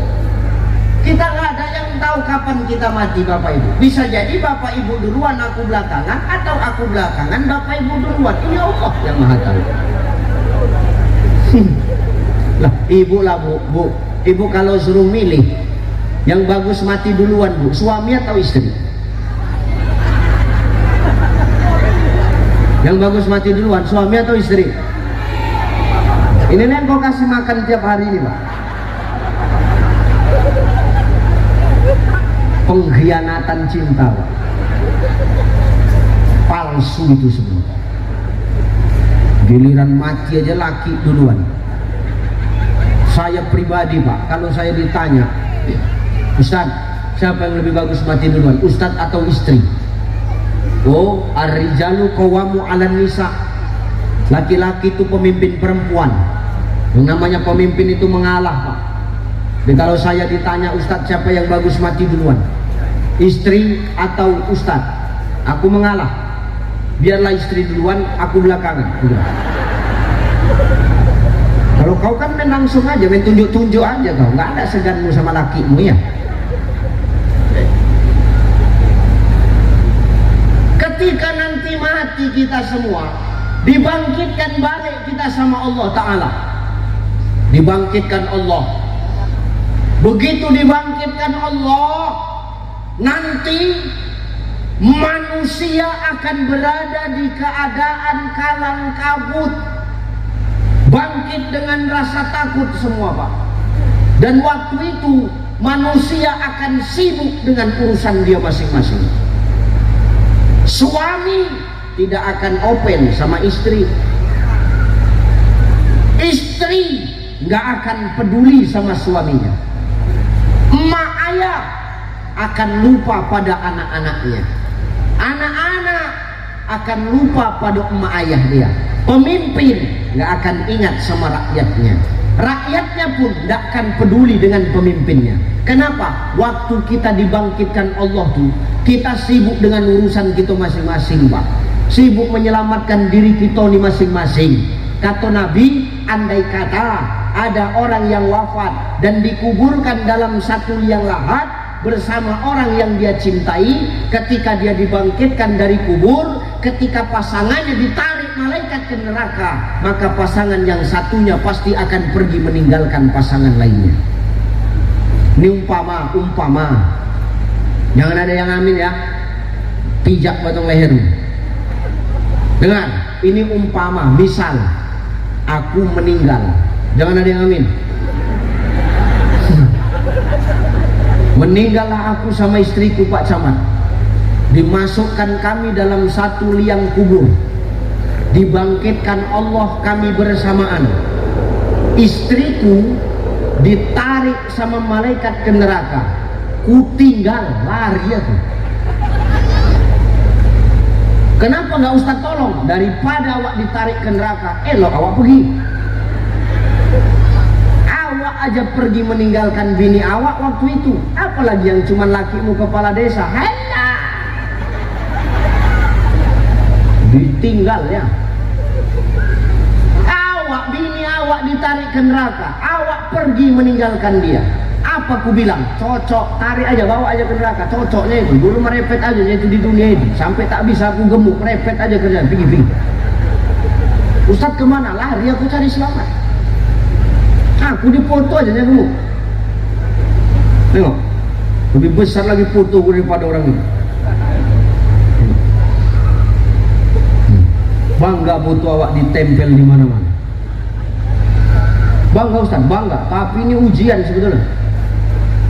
Kita nggak ada ada yang tahu kapan kita mati Bapak Ibu. Bisa jadi Bapak Ibu duluan, aku belakangan, atau aku belakangan, Bapak Ibu duluan. Ini Allah yang Maha tahu. Lah, Ibu lah Bu. Ibu kalau suruh milih, yang bagus mati duluan Bu, suami atau istri? Yang bagus mati duluan, suami atau istri? Ini nih yang kau kasih makan tiap hari ini Pak. Pengkhianatan cinta Pak. Palsu itu semua. Giliran mati aja laki duluan. Saya pribadi Pak, kalau saya ditanya, Ustaz, siapa yang lebih bagus mati duluan, Ustaz atau istri? Oh, ar-rijalu qawamu 'alan nisa. Laki-laki itu pemimpin perempuan. Yang namanya pemimpin itu mengalah Pak. Jadi kalau saya ditanya, Ustaz siapa yang bagus mati duluan, istri atau Ustaz? Aku mengalah. Biarlah istri duluan, aku belakangan. Udah. Kalau kau kan main langsung aja, main tunjuk-tunjuk aja kau, nggak ada seganmu sama lakimu ya. Ketika nanti mati kita semua, dibangkitkan balik kita sama Allah Ta'ala. Dibangkitkan Allah. Begitu dibangkitkan Allah, nanti manusia akan berada di keadaan kalang kabut, bangkit dengan rasa takut semua Pak. Dan waktu itu manusia akan sibuk dengan urusan dia masing-masing. Suami tidak akan open sama istri, istri nggak akan peduli sama suaminya, emak ayah akan lupa pada anak-anaknya, anak-anak akan lupa pada emak ayah dia, pemimpin nggak akan ingat sama rakyatnya, rakyatnya pun nggak akan peduli dengan pemimpinnya. Kenapa? Waktu kita dibangkitkan Allah tuh, kita sibuk dengan urusan kita masing-masing Pak, sibuk menyelamatkan diri kita nih masing-masing. Kata Nabi, andai kata ada orang yang wafat dan dikuburkan dalam satu liang lahat bersama orang yang dia cintai, ketika dia dibangkitkan dari kubur, ketika pasangannya ditarik malaikat ke neraka, maka pasangan yang satunya pasti akan pergi meninggalkan pasangan lainnya. Ini umpama, jangan ada yang amin ya, pijak potong leher. Dengar, ini umpama, misal aku meninggal, jangan ada yang amin. Meninggallah aku sama istriku Pak Camat, dimasukkan kami dalam satu liang kubur, dibangkitkan Allah kami bersamaan, istriku ditarik sama malaikat ke neraka, ku tinggal lari aku. Kenapa nggak Ustaz tolong? Daripada awak ditarik ke neraka, elok awak pergi. Awak aja pergi meninggalkan bini awak waktu itu, apalagi yang cuma lakimu kepala desa. Hanya ditinggal ya. Awak, bini awak ditarik ke neraka, awak pergi meninggalkan dia. Apa ku bilang? Cocok, tarik aja, bawa aja ke neraka. Cocoknya itu, dulu merepet aja itu di dunia itu, sampai tak bisa aku gemuk, merepet aja kerjaan, pergi. Ustaz kemana? Lari aku cari selamat. Aku dipoto aja gemuk. Tengok, lebih besar lagi foto daripada orang ini. Bangga foto awak ditempel di mana-mana. Bangga Ustaz, bangga. Tapi ini ujian sebetulnya.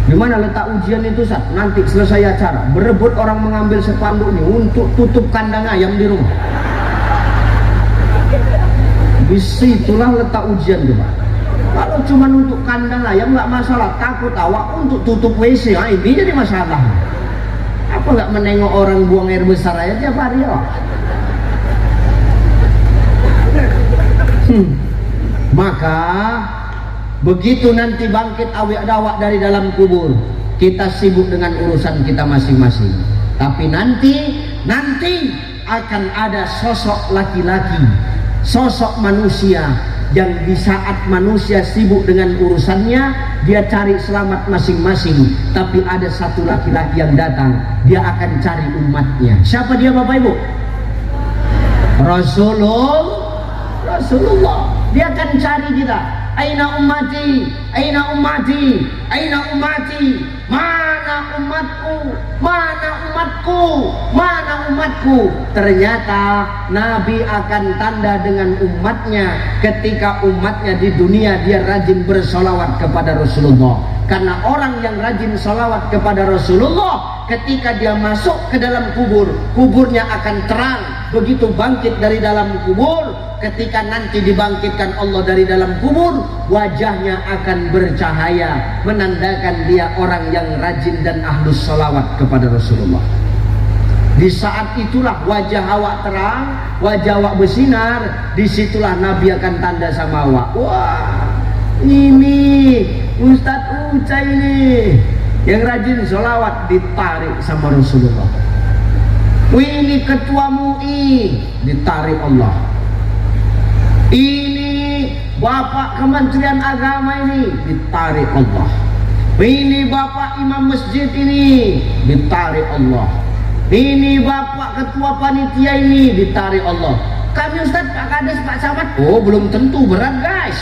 Di mana letak ujian itu Ustaz? Nanti selesai acara, berebut orang mengambil spanduk ini untuk tutup kandang ayam di rumah. Disitulah letak ujian tuh Pak. Kalau cuma untuk kandang ayam nggak masalah, takut awak untuk tutup WC, nah ini jadi masalah. Apa nggak menengok orang buang air besar aja tiap hari ya? Maka begitu nanti bangkit awak dari dalam kubur, kita sibuk dengan urusan kita masing-masing. Tapi nanti akan ada sosok laki-laki, sosok manusia yang di saat manusia sibuk dengan urusannya dia cari selamat masing-masing, tapi ada satu laki-laki yang datang, dia akan cari umatnya. Siapa dia Bapak Ibu? Rasulullah. Dia akan cari kita. Aina ummati, aina ummati, aina ummati. Mana umatku, mana umatku, mana umatku. Ternyata Nabi akan tanda dengan umatnya ketika umatnya di dunia dia rajin bersolawat kepada Rasulullah. Karena orang yang rajin solawat kepada Rasulullah, ketika dia masuk ke dalam kubur, kuburnya akan terang. Begitu bangkit dari dalam kubur, ketika nanti dibangkitkan Allah dari dalam kubur, wajahnya akan bercahaya, menandakan dia orang yang rajin dan ahlus salawat kepada Rasulullah. Di saat itulah wajah awak terang, wajah awak bersinar, disitulah Nabi akan tanda sama awak. Wah, ini Ustadz Uca ini yang rajin sholawat, ditarik sama Rasulullah. Ini ketua MUI, ditarik Allah. Ini Bapak Kementerian Agama ini, ditarik Allah. Ini Bapak Imam Masjid ini, ditarik Allah. Ini Bapak Ketua Panitia ini, ditarik Allah. Kami Ustadz, Pak Kades, Pak Samad, oh belum tentu, berat guys.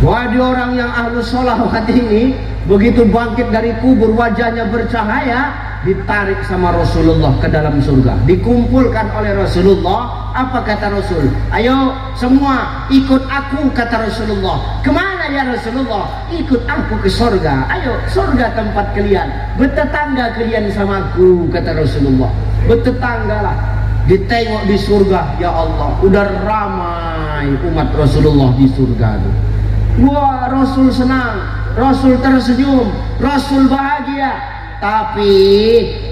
Wah, di orang yang ahlus sholawat ini begitu bangkit dari kubur wajahnya bercahaya, ditarik sama Rasulullah ke dalam surga, dikumpulkan oleh Rasulullah. Apa kata Rasul? Ayo semua ikut aku, kata Rasulullah. Kemana ya Rasulullah? Ikut aku ke surga. Ayo, surga tempat kalian, bertetangga kalian sama aku, kata Rasulullah. Bertetanggalah. Ditengok di surga, ya Allah, udah ramai umat Rasulullah di surga itu. Wah, Rasul senang, Rasul tersenyum, Rasul bahagia. Tapi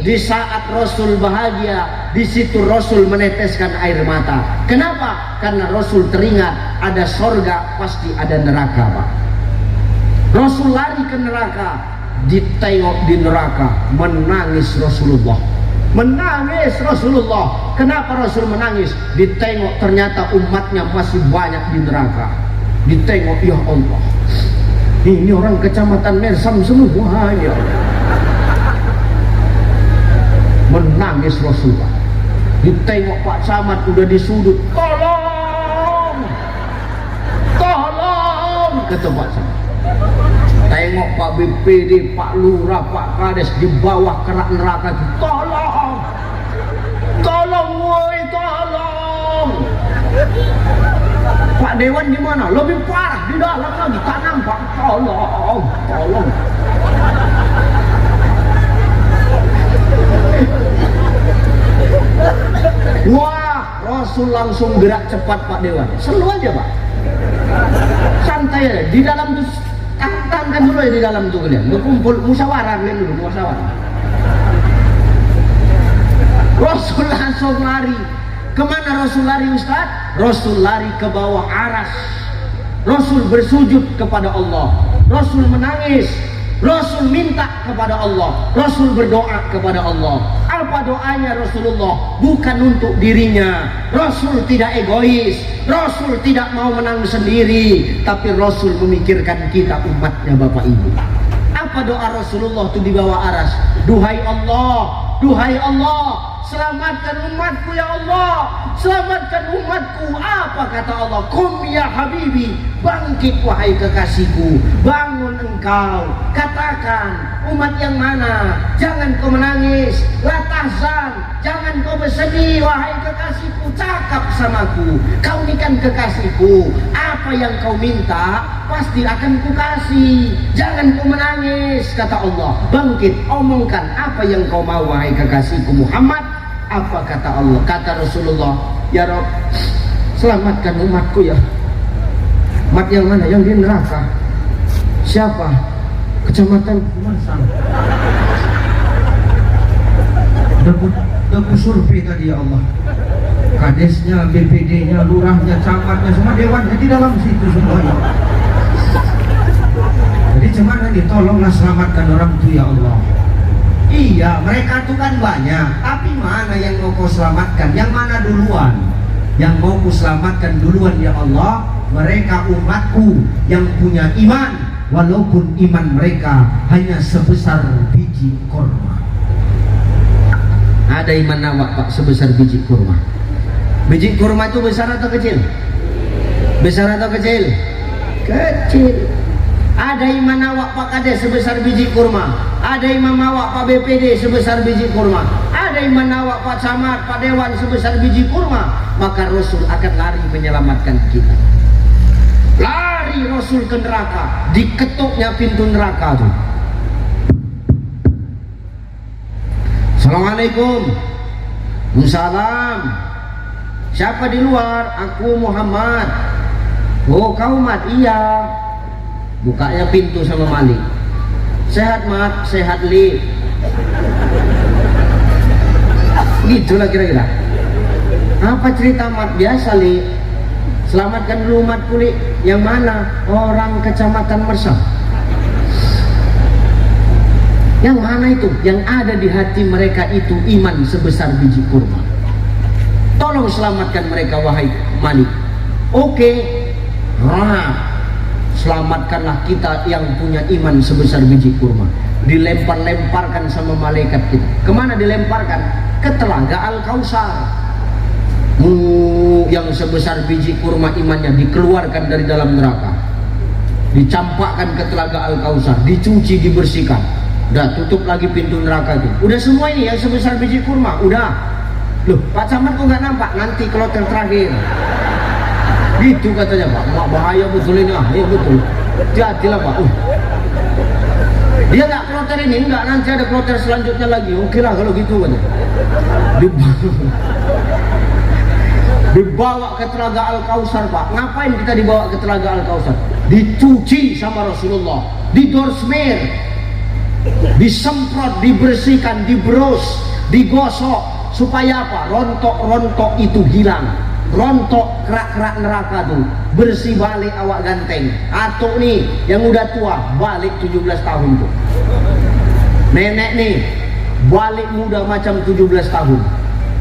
di saat Rasul bahagia, di situ Rasul meneteskan air mata. Kenapa? Karena Rasul teringat ada surga, pasti ada neraka, Pak. Rasul lari ke neraka, ditengok di neraka, menangis Rasulullah. Menangis Rasulullah. Kenapa Rasul menangis? Ditengok ternyata umatnya masih banyak di neraka. Ditengok, ya Allah, ini orang kecamatan Mersam semua, ya Allah. Menangis Rasulullah. Ditengok Pak Samad udah di sudut, tolong, tolong, kata Pak Samad. Tengok Pak BPD, Pak Lurah, Pak Kades di bawah kerak neraka, tolong, tolong, woi, tolong. Pak Dewan di mana? Lebih parah, di dalam lagi, tak nampak. Tolong, tolong. Wah, Rasul langsung gerak cepat Pak Dewan. Selalu aja Pak, santai aja. Di dalam tuh, tahan dulu ya di dalam tuh kalian. Kumpul musyawarah kalian dulu, musyawarah. Rasul langsung lari. Kemana Rasul lari Ustaz? Rasul lari ke bawah aras. Rasul bersujud kepada Allah. Rasul menangis. Rasul minta kepada Allah. Rasul berdoa kepada Allah. Apa doanya Rasulullah? Bukan untuk dirinya. Rasul tidak egois. Rasul tidak mau menang sendiri. Tapi Rasul memikirkan kita umatnya Bapak Ibu. Apa doa Rasulullah itu di bawah aras? Duhai Allah, duhai Allah, selamatkan umatku ya Allah, selamatkan umatku. Apa kata Allah? Kum ya habibi, bangkit wahai kekasihku, bangun engkau, katakan umat yang mana, jangan kau menangis, la tahzan, jangan kau bersedih wahai kekasihku, cakap samaku, kau ini kan kekasihku, apa yang kau minta pasti akan kukasih, jangan kau menangis, kata Allah. Bangkit, omongkan apa yang kau mau wahai kekasihku Muhammad. Apa kata Allah? Kata Rasulullah, ya Rabb, selamatkan umatku ya. Umat yang mana? Yang di neraka. Siapa? Kecamatan Masang. Udah survei tadi ya Allah. Kadesnya, BPD-nya, lurahnya, camatnya, semua dewannya di dalam situ semuanya. Jadi cuman nih, tolonglah selamatkan orang itu ya Allah. Iya, mereka tuh kan banyak, tapi mana yang mau kau selamatkan? Yang mana duluan? Yang mau ku selamatkan duluan ya Allah, mereka umatku yang punya iman, walaupun iman mereka hanya sebesar biji kurma. Ada iman awak Pak sebesar biji kurma. Biji kurma itu besar atau kecil? Besar atau kecil? Kecil. Ada iman awak Pak Kades sebesar biji kurma. Ada imam awak Pak BPD sebesar biji kurma. Ada iman awak Pak Camat, Pak Dewan sebesar biji kurma. Maka Rasul akan lari menyelamatkan kita. Lari Rasul ke neraka, diketuknya pintu neraka tuh. Assalamualaikum. Waalaikumsalam. Siapa di luar? Aku Muhammad. Oh kau Mat? Iya. Bukanya pintu sama Malik. Sehat Mat? Sehat Li. Gitulah kira-kira. Apa cerita Mat? Biasa Li. Selamatkan dulu umatku Li. Yang mana? Orang kecamatan Mersam. Yang mana itu? Yang ada di hati mereka itu iman sebesar biji kurma. Tolong selamatkan mereka wahai Malik. Oke. Selamatkanlah kita yang punya iman sebesar biji kurma. Dilempar-lemparkan sama malaikat kita. Kemana dilemparkan? Ke telaga Al-Kausar. Yang sebesar biji kurma imannya dikeluarkan dari dalam neraka, dicampakkan ke telaga Al-Kausar, dicuci, dibersihkan. Udah tutup lagi pintu neraka itu. Udah semua ini yang sebesar biji kurma. Udah. Loh Pak Camat kok nggak nampak? Nanti kloter terakhir. Gitu katanya Pak. Wah, bahaya betul ini. Ya betul. Hati-hatilah Pak. Dia nggak kloter ini, enggak, nanti ada kloter selanjutnya lagi. Oke lah kalau gitu katanya. Dibawa ke telaga Al-Kausar Pak. Ngapain kita dibawa ke telaga Al-Kausar? Dicuci sama Rasulullah, didorsmer, disemprot, dibersihkan, diberus, digosok. Supaya apa? Rontok-rontok itu hilang. Rontok kerak-kerak neraka tuh bersih, balik awak ganteng. Atau nih yang udah tua balik 17 tahun tuh. Nenek nih balik muda macam 17 tahun.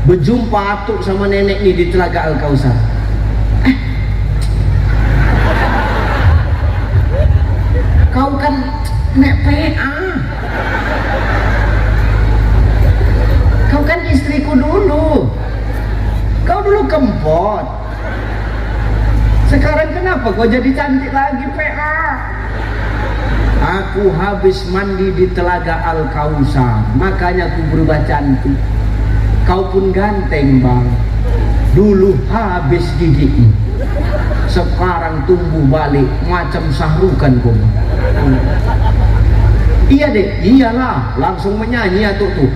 Berjumpa atuk sama nenek nih di telaga Al-Kausar. Kau kan nek PA. Kau kan istriku dulu. Kau dulu kempot. Sekarang kenapa kau jadi cantik lagi PA? Aku habis mandi di telaga Al-Kausar, makanya aku berubah cantik. Kau pun ganteng Bang. Dulu habis gigimu, sekarang tumbuh balik macam sahrukan kau. Iya deh, iyalah, langsung menyanyi atuk tuh.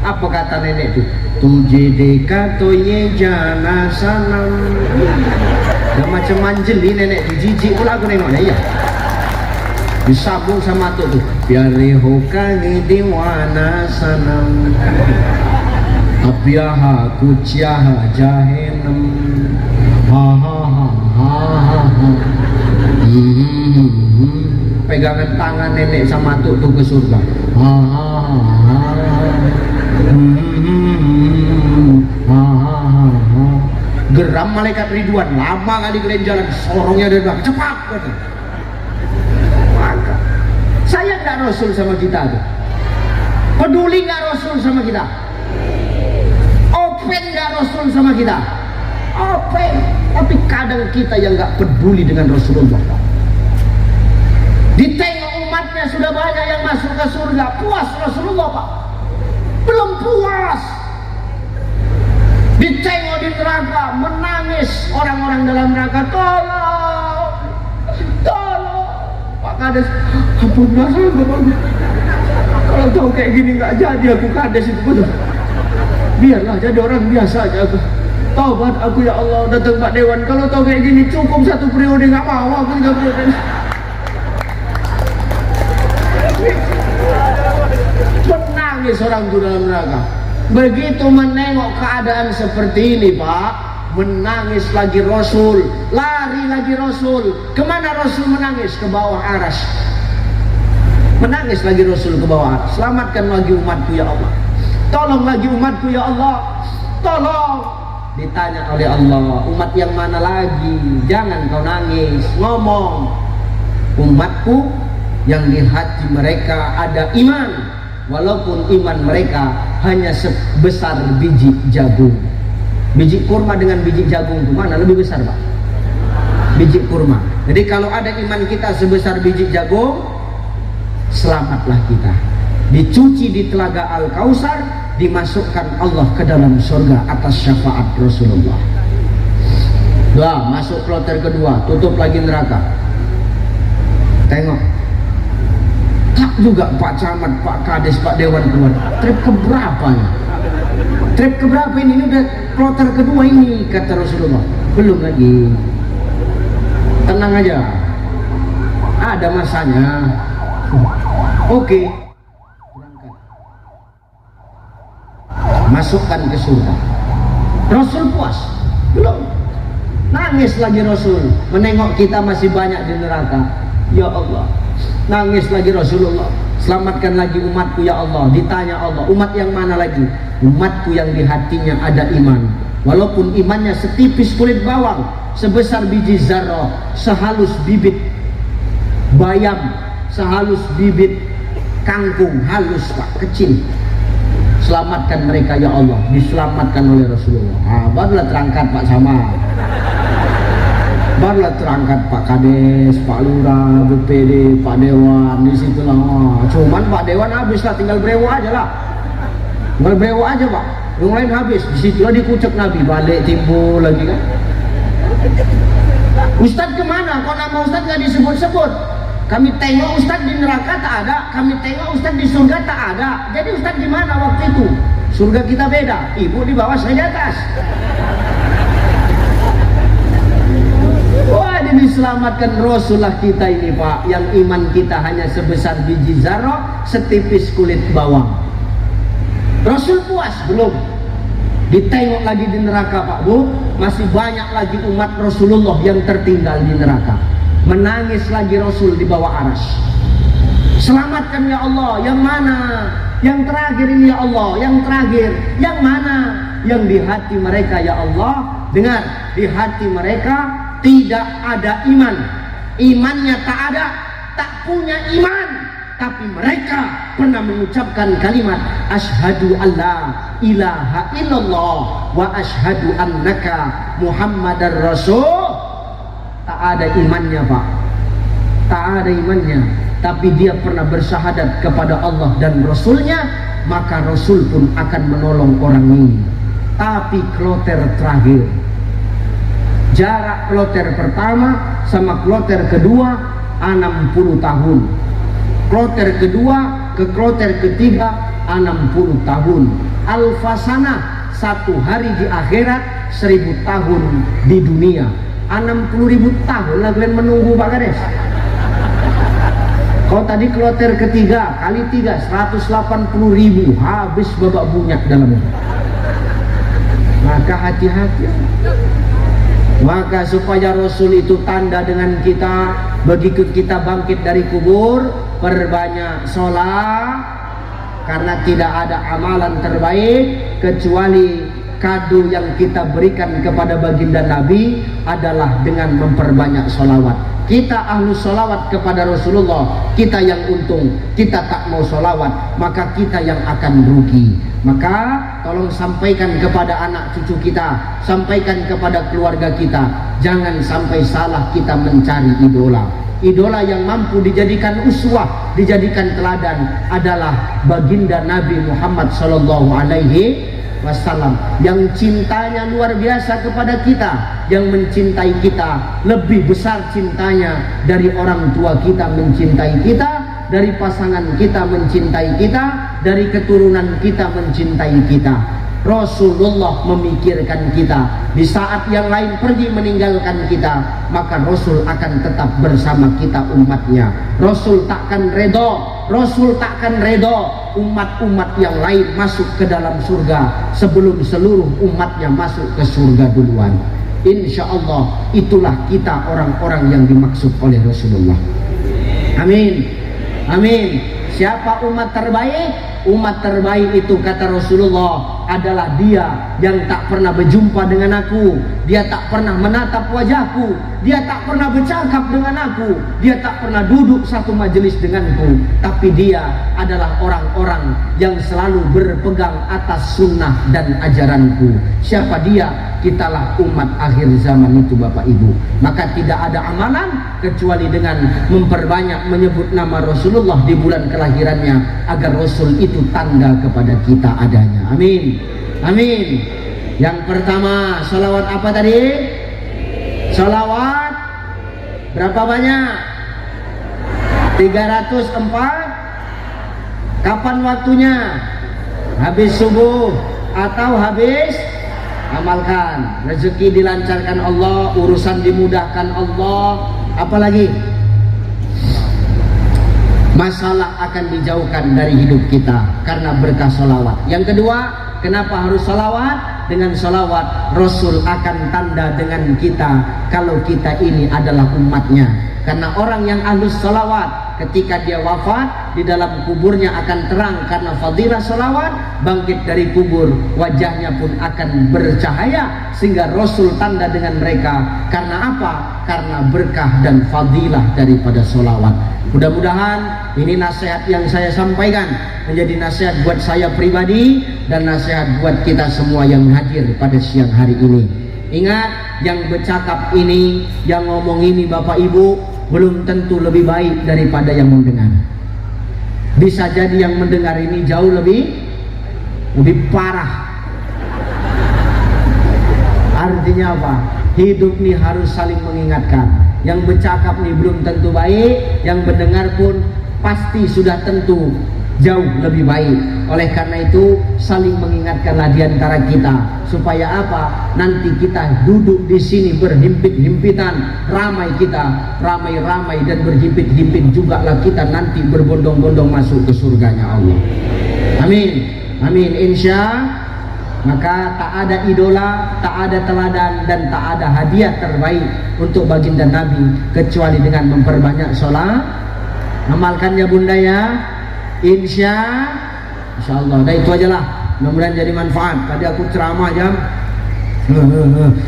Apa kata nenek tuh? Tuje deka toye jana sanam. Gak macam manjeli nenek tuh, jijik pula aku nengoknya ya. Disambung sama tuh biar hokangi diwana sanam. Apiaha kuciaha jahenam. Ha ha ha ha ha. Pegangan tangan nenek sama tuh ke surga. Ha ha ha. Geram malaikat Ridwan, lama kali kalian jalan, sorongnya dari belakang, cepat kata. Maka sayang nggak Rasul sama kita tuh? Peduli nggak Rasul sama kita? Open nggak Rasul sama kita? Open. Tapi kadang kita yang nggak peduli dengan Rasulullah. Ditengok umatnya sudah banyak yang masuk ke surga, puas Rasulullah Pak? Belum puas. Ditengok di neraka, menangis orang-orang dalam neraka, tolong, tolong. Pak Kades, ampun Pak. Kalau tahu kayak gini nggak jadi aku Kades itu betul. Biarlah jadi orang biasa aja aku. Taubat aku ya Allah, datang Pak Dewan. Kalau tahu kayak gini cukup 1 periode, nggak mau aku 3 periode. Menangis orang itu dalam neraka. Begitu menengok keadaan seperti ini, Pak, menangis lagi Rasul, lari lagi Rasul. Kemana Rasul menangis? Ke bawah aras. Menangis lagi Rasul ke bawah aras. Selamatkan lagi umatku ya Allah. Tolong lagi umatku ya Allah. Tolong. Ditanya oleh Allah, umat yang mana lagi? Jangan kau nangis, ngomong. Umatku yang di hati mereka ada iman, walaupun iman mereka hanya sebesar biji jagung. Biji kurma dengan biji jagung itu mana lebih besar, Pak? Biji kurma. Jadi kalau ada iman kita sebesar biji jagung, selamatlah kita. Dicuci di telaga Al-Kausar, dimasukkan Allah ke dalam surga atas syafaat Rasulullah. Dua, masuk kloter kedua, tutup lagi neraka. Tengok, tak juga Pak Camat, Pak Kades, Pak Dewan keluar. Trip keberapa nih? Trip keberapa ini? Ini udah kloter kedua ini, kata Rasulullah. Belum lagi. Tenang aja, ada masanya. Oke, berangkat. Masukkan ke surga. Rasul puas? Belum. Nangis lagi Rasul, menengok kita masih banyak di neraka. Ya Allah, nangis lagi Rasulullah. Selamatkan lagi umatku ya Allah. Ditanya Allah, umat yang mana lagi? Umatku yang di hatinya ada iman, walaupun imannya setipis kulit bawang, sebesar biji zarrah, sehalus bibit bayam, sehalus bibit kangkung, halus Pak, kecil. Selamatkan mereka ya Allah. Diselamatkan oleh Rasulullah. Barulah terangkat Pak Camat, barulah terangkat Pak Kades, Pak Lurah, BPD, Pak Dewan. Di situlah. Cuman Pak Dewan habis lah, tinggal brewo aja lah. Tinggal brewo aja Pak. Yang lain habis. Di situlah dikucek Nabi, balik timbul lagi kan. Ustadz kemana? Kok nama Ustadz nggak disebut-sebut? Kami tengok Ustadz di neraka tak ada, kami tengok Ustadz di surga tak ada. Jadi Ustadz di mana waktu itu? Surga kita beda, ibu di bawah, saya di atas. Wah, ini diselamatkan Rasulullah kita ini Pak, yang iman kita hanya sebesar biji zarrah, setipis kulit bawang. Rasul puas? Belum. Ditengok lagi di neraka Pak Bu, masih banyak lagi umat Rasulullah yang tertinggal di neraka. Menangis lagi Rasul di bawah aras. Selamatkan ya Allah. Yang mana? Yang terakhir ini ya Allah. Yang terakhir. Yang mana? Yang di hati mereka ya Allah. Dengar, di hati mereka tidak ada iman. Imannya tak ada, tak punya iman. Tapi mereka pernah mengucapkan kalimat asyhadu alla ilaha illallah wa asyhadu annaka Muhammadar Rasul. Tak ada imannya Pak, tak ada imannya. Tapi dia pernah bersyahadat kepada Allah dan Rasulnya, maka Rasul pun akan menolong orang ini. Tapi kloter terakhir, jarak kloter pertama sama kloter kedua 60 tahun. Kloter kedua ke kloter ketiga 60 tahun. Al-Fasanah, satu hari di akhirat, 1000 tahun di dunia. 60.000 tahun lah kalian menunggu Pak Kades. Kalau tadi kloter ketiga kali 3 180.000, habis babak bunyak dalamnya. Maka hati-hati. Maka supaya Rasul itu tanda dengan kita, begitu kita bangkit dari kubur, perbanyak sholat, karena tidak ada amalan terbaik kecuali kado yang kita berikan kepada baginda Nabi adalah dengan memperbanyak sholawat. Kita ahlu sholawat kepada Rasulullah, kita yang untung. Kita tak mau sholawat, maka kita yang akan rugi. Maka tolong sampaikan kepada anak cucu kita, sampaikan kepada keluarga kita, jangan sampai salah kita mencari idola. Idola yang mampu dijadikan uswah, dijadikan teladan adalah baginda Nabi Muhammad SAW, yang cintanya luar biasa kepada kita, yang mencintai kita lebih besar cintanya dari orang tua kita mencintai kita, dari pasangan kita mencintai kita, dari keturunan kita mencintai kita. Rasulullah memikirkan kita. Di saat yang lain pergi meninggalkan kita, maka Rasul akan tetap bersama kita umatnya. Rasul takkan redha, Rasul takkan redha umat-umat yang lain masuk ke dalam surga sebelum seluruh umatnya masuk ke surga duluan. Insya Allah itulah kita orang-orang yang dimaksud oleh Rasulullah. Amin. Amin. Siapa umat terbaik? Umat terbaik itu kata Rasulullah adalah dia yang tak pernah berjumpa dengan aku, dia tak pernah menatap wajahku, dia tak pernah bercakap dengan aku, dia tak pernah duduk satu majelis denganku, tapi dia adalah orang-orang yang selalu berpegang atas sunnah dan ajaranku. Siapa dia? Kitalah umat akhir zaman itu Bapak Ibu. Maka tidak ada amalan kecuali dengan memperbanyak menyebut nama Rasulullah di bulan kelahirannya, agar Rasul itu tanda kepada kita adanya. Amin. Amin. Yang pertama, salawat apa tadi? Salawat berapa banyak? 304. Kapan waktunya? Habis subuh atau habis? Amalkan. Rezeki dilancarkan Allah, urusan dimudahkan Allah. Apalagi? Masalah akan dijauhkan dari hidup kita karena berkah salawat. Yang kedua, kenapa harus salawat? Dengan salawat Rasul akan tanda dengan kita kalau kita ini adalah umatnya. Karena orang yang ahlus salawat ketika dia wafat di dalam kuburnya akan terang karena fadilah salawat, bangkit dari kubur wajahnya pun akan bercahaya sehingga Rasul tanda dengan mereka. Karena apa? Karena berkah dan fadilah daripada salawat. Mudah-mudahan ini nasihat yang saya sampaikan menjadi nasihat buat saya pribadi dan nasihat buat kita semua yang hadir pada siang hari ini. Ingat, yang bercakap ini, yang ngomong ini Bapak Ibu belum tentu lebih baik daripada yang mendengar. Bisa jadi yang mendengar ini jauh lebih parah. Artinya apa? Hidup ini harus saling mengingatkan. Yang bercakap ini belum tentu baik, yang mendengar pun pasti sudah tentu jauh lebih baik. Oleh karena itu saling mengingatkanlah di antara kita supaya apa? Nanti kita duduk di sini berhimpit-himpitan, ramai kita, ramai-ramai dan berhimpit-himpit juga lah kita nanti berbondong-bondong masuk ke surganya Allah. Amin. Amin. Insya. Maka tak ada idola, tak ada teladan dan tak ada hadiah terbaik untuk baginda Nabi kecuali dengan memperbanyak sholat. Amalkannya Bunda ya. Insya Allah. Dah itu aja lah. Mudah-mudahan jadi manfaat. Tadi aku ceramah jam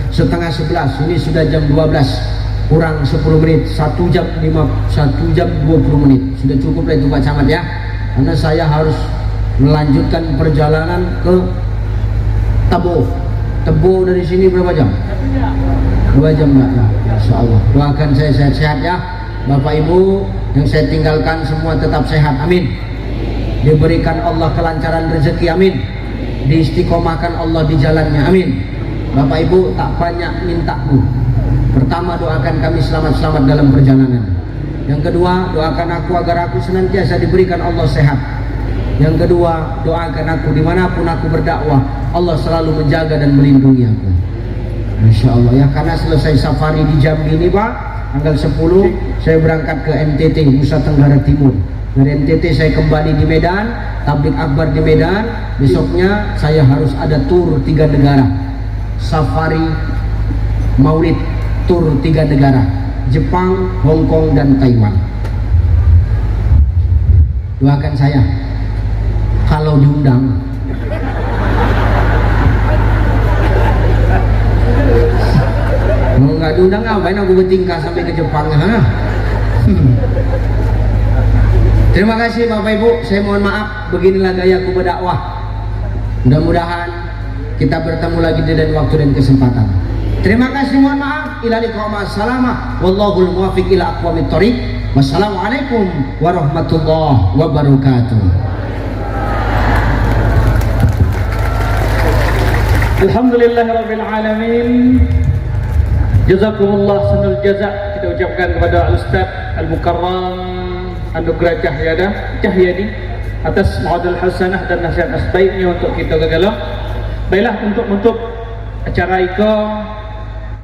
setengah 11. Ini sudah jam 12 kurang 10 menit. 1 jam 20 menit. Sudah cukup lah itu Pak Camat ya. Karena saya harus melanjutkan perjalanan ke Tebo dari sini berapa jam? 2 jam ya. Insya Allah. Doakan saya sehat-sehat ya. Bapak Ibu yang saya tinggalkan semua tetap sehat. Amin. Diberikan Allah kelancaran rezeki. Amin. Diistiqomahkan Allah di jalannya. Amin. Bapak Ibu tak banyak minta Bu. Pertama, doakan kami selamat-selamat dalam perjalanan. Yang kedua, doakan aku agar aku senantiasa diberikan Allah sehat. Yang kedua, doakan aku dimanapun aku berdakwah, Allah selalu menjaga dan melindungi aku. Masya Allah ya. Karena selesai safari di Jambi ini Pak, tanggal 10 saya berangkat ke NTT, Nusa Tenggara Timur. Dari NTT saya kembali di Medan, tablik akbar di Medan. Besoknya saya harus ada tur 3 negara, safari maulid, tur 3 negara, Jepang, Hong Kong dan Taiwan. Doakan saya kalau diundang. Kalau nggak diundang ngapain aku bertingkah sampai ke Jepang? Terima kasih Bapak Ibu. Saya mohon maaf, beginilah gayaku berdakwah. Mudah-mudahan kita bertemu lagi di lain waktu dan kesempatan. Terima kasih, mohon maaf. Ila liqa ma'assalamah. Wallahul muwaffiq ila aqwamit thoriq. Wassalamualaikum warahmatullahi wabarakatuh. Alhamdulillahirabbil alamin. Jazakumullah sanul jazak. Kita ucapkan kepada Ustaz Al-Mukarram Anugerah Cahyadi atas ma'adul hasanah dan nasihat asbaiknya untuk kita gagalah. Baiklah, untuk acara iko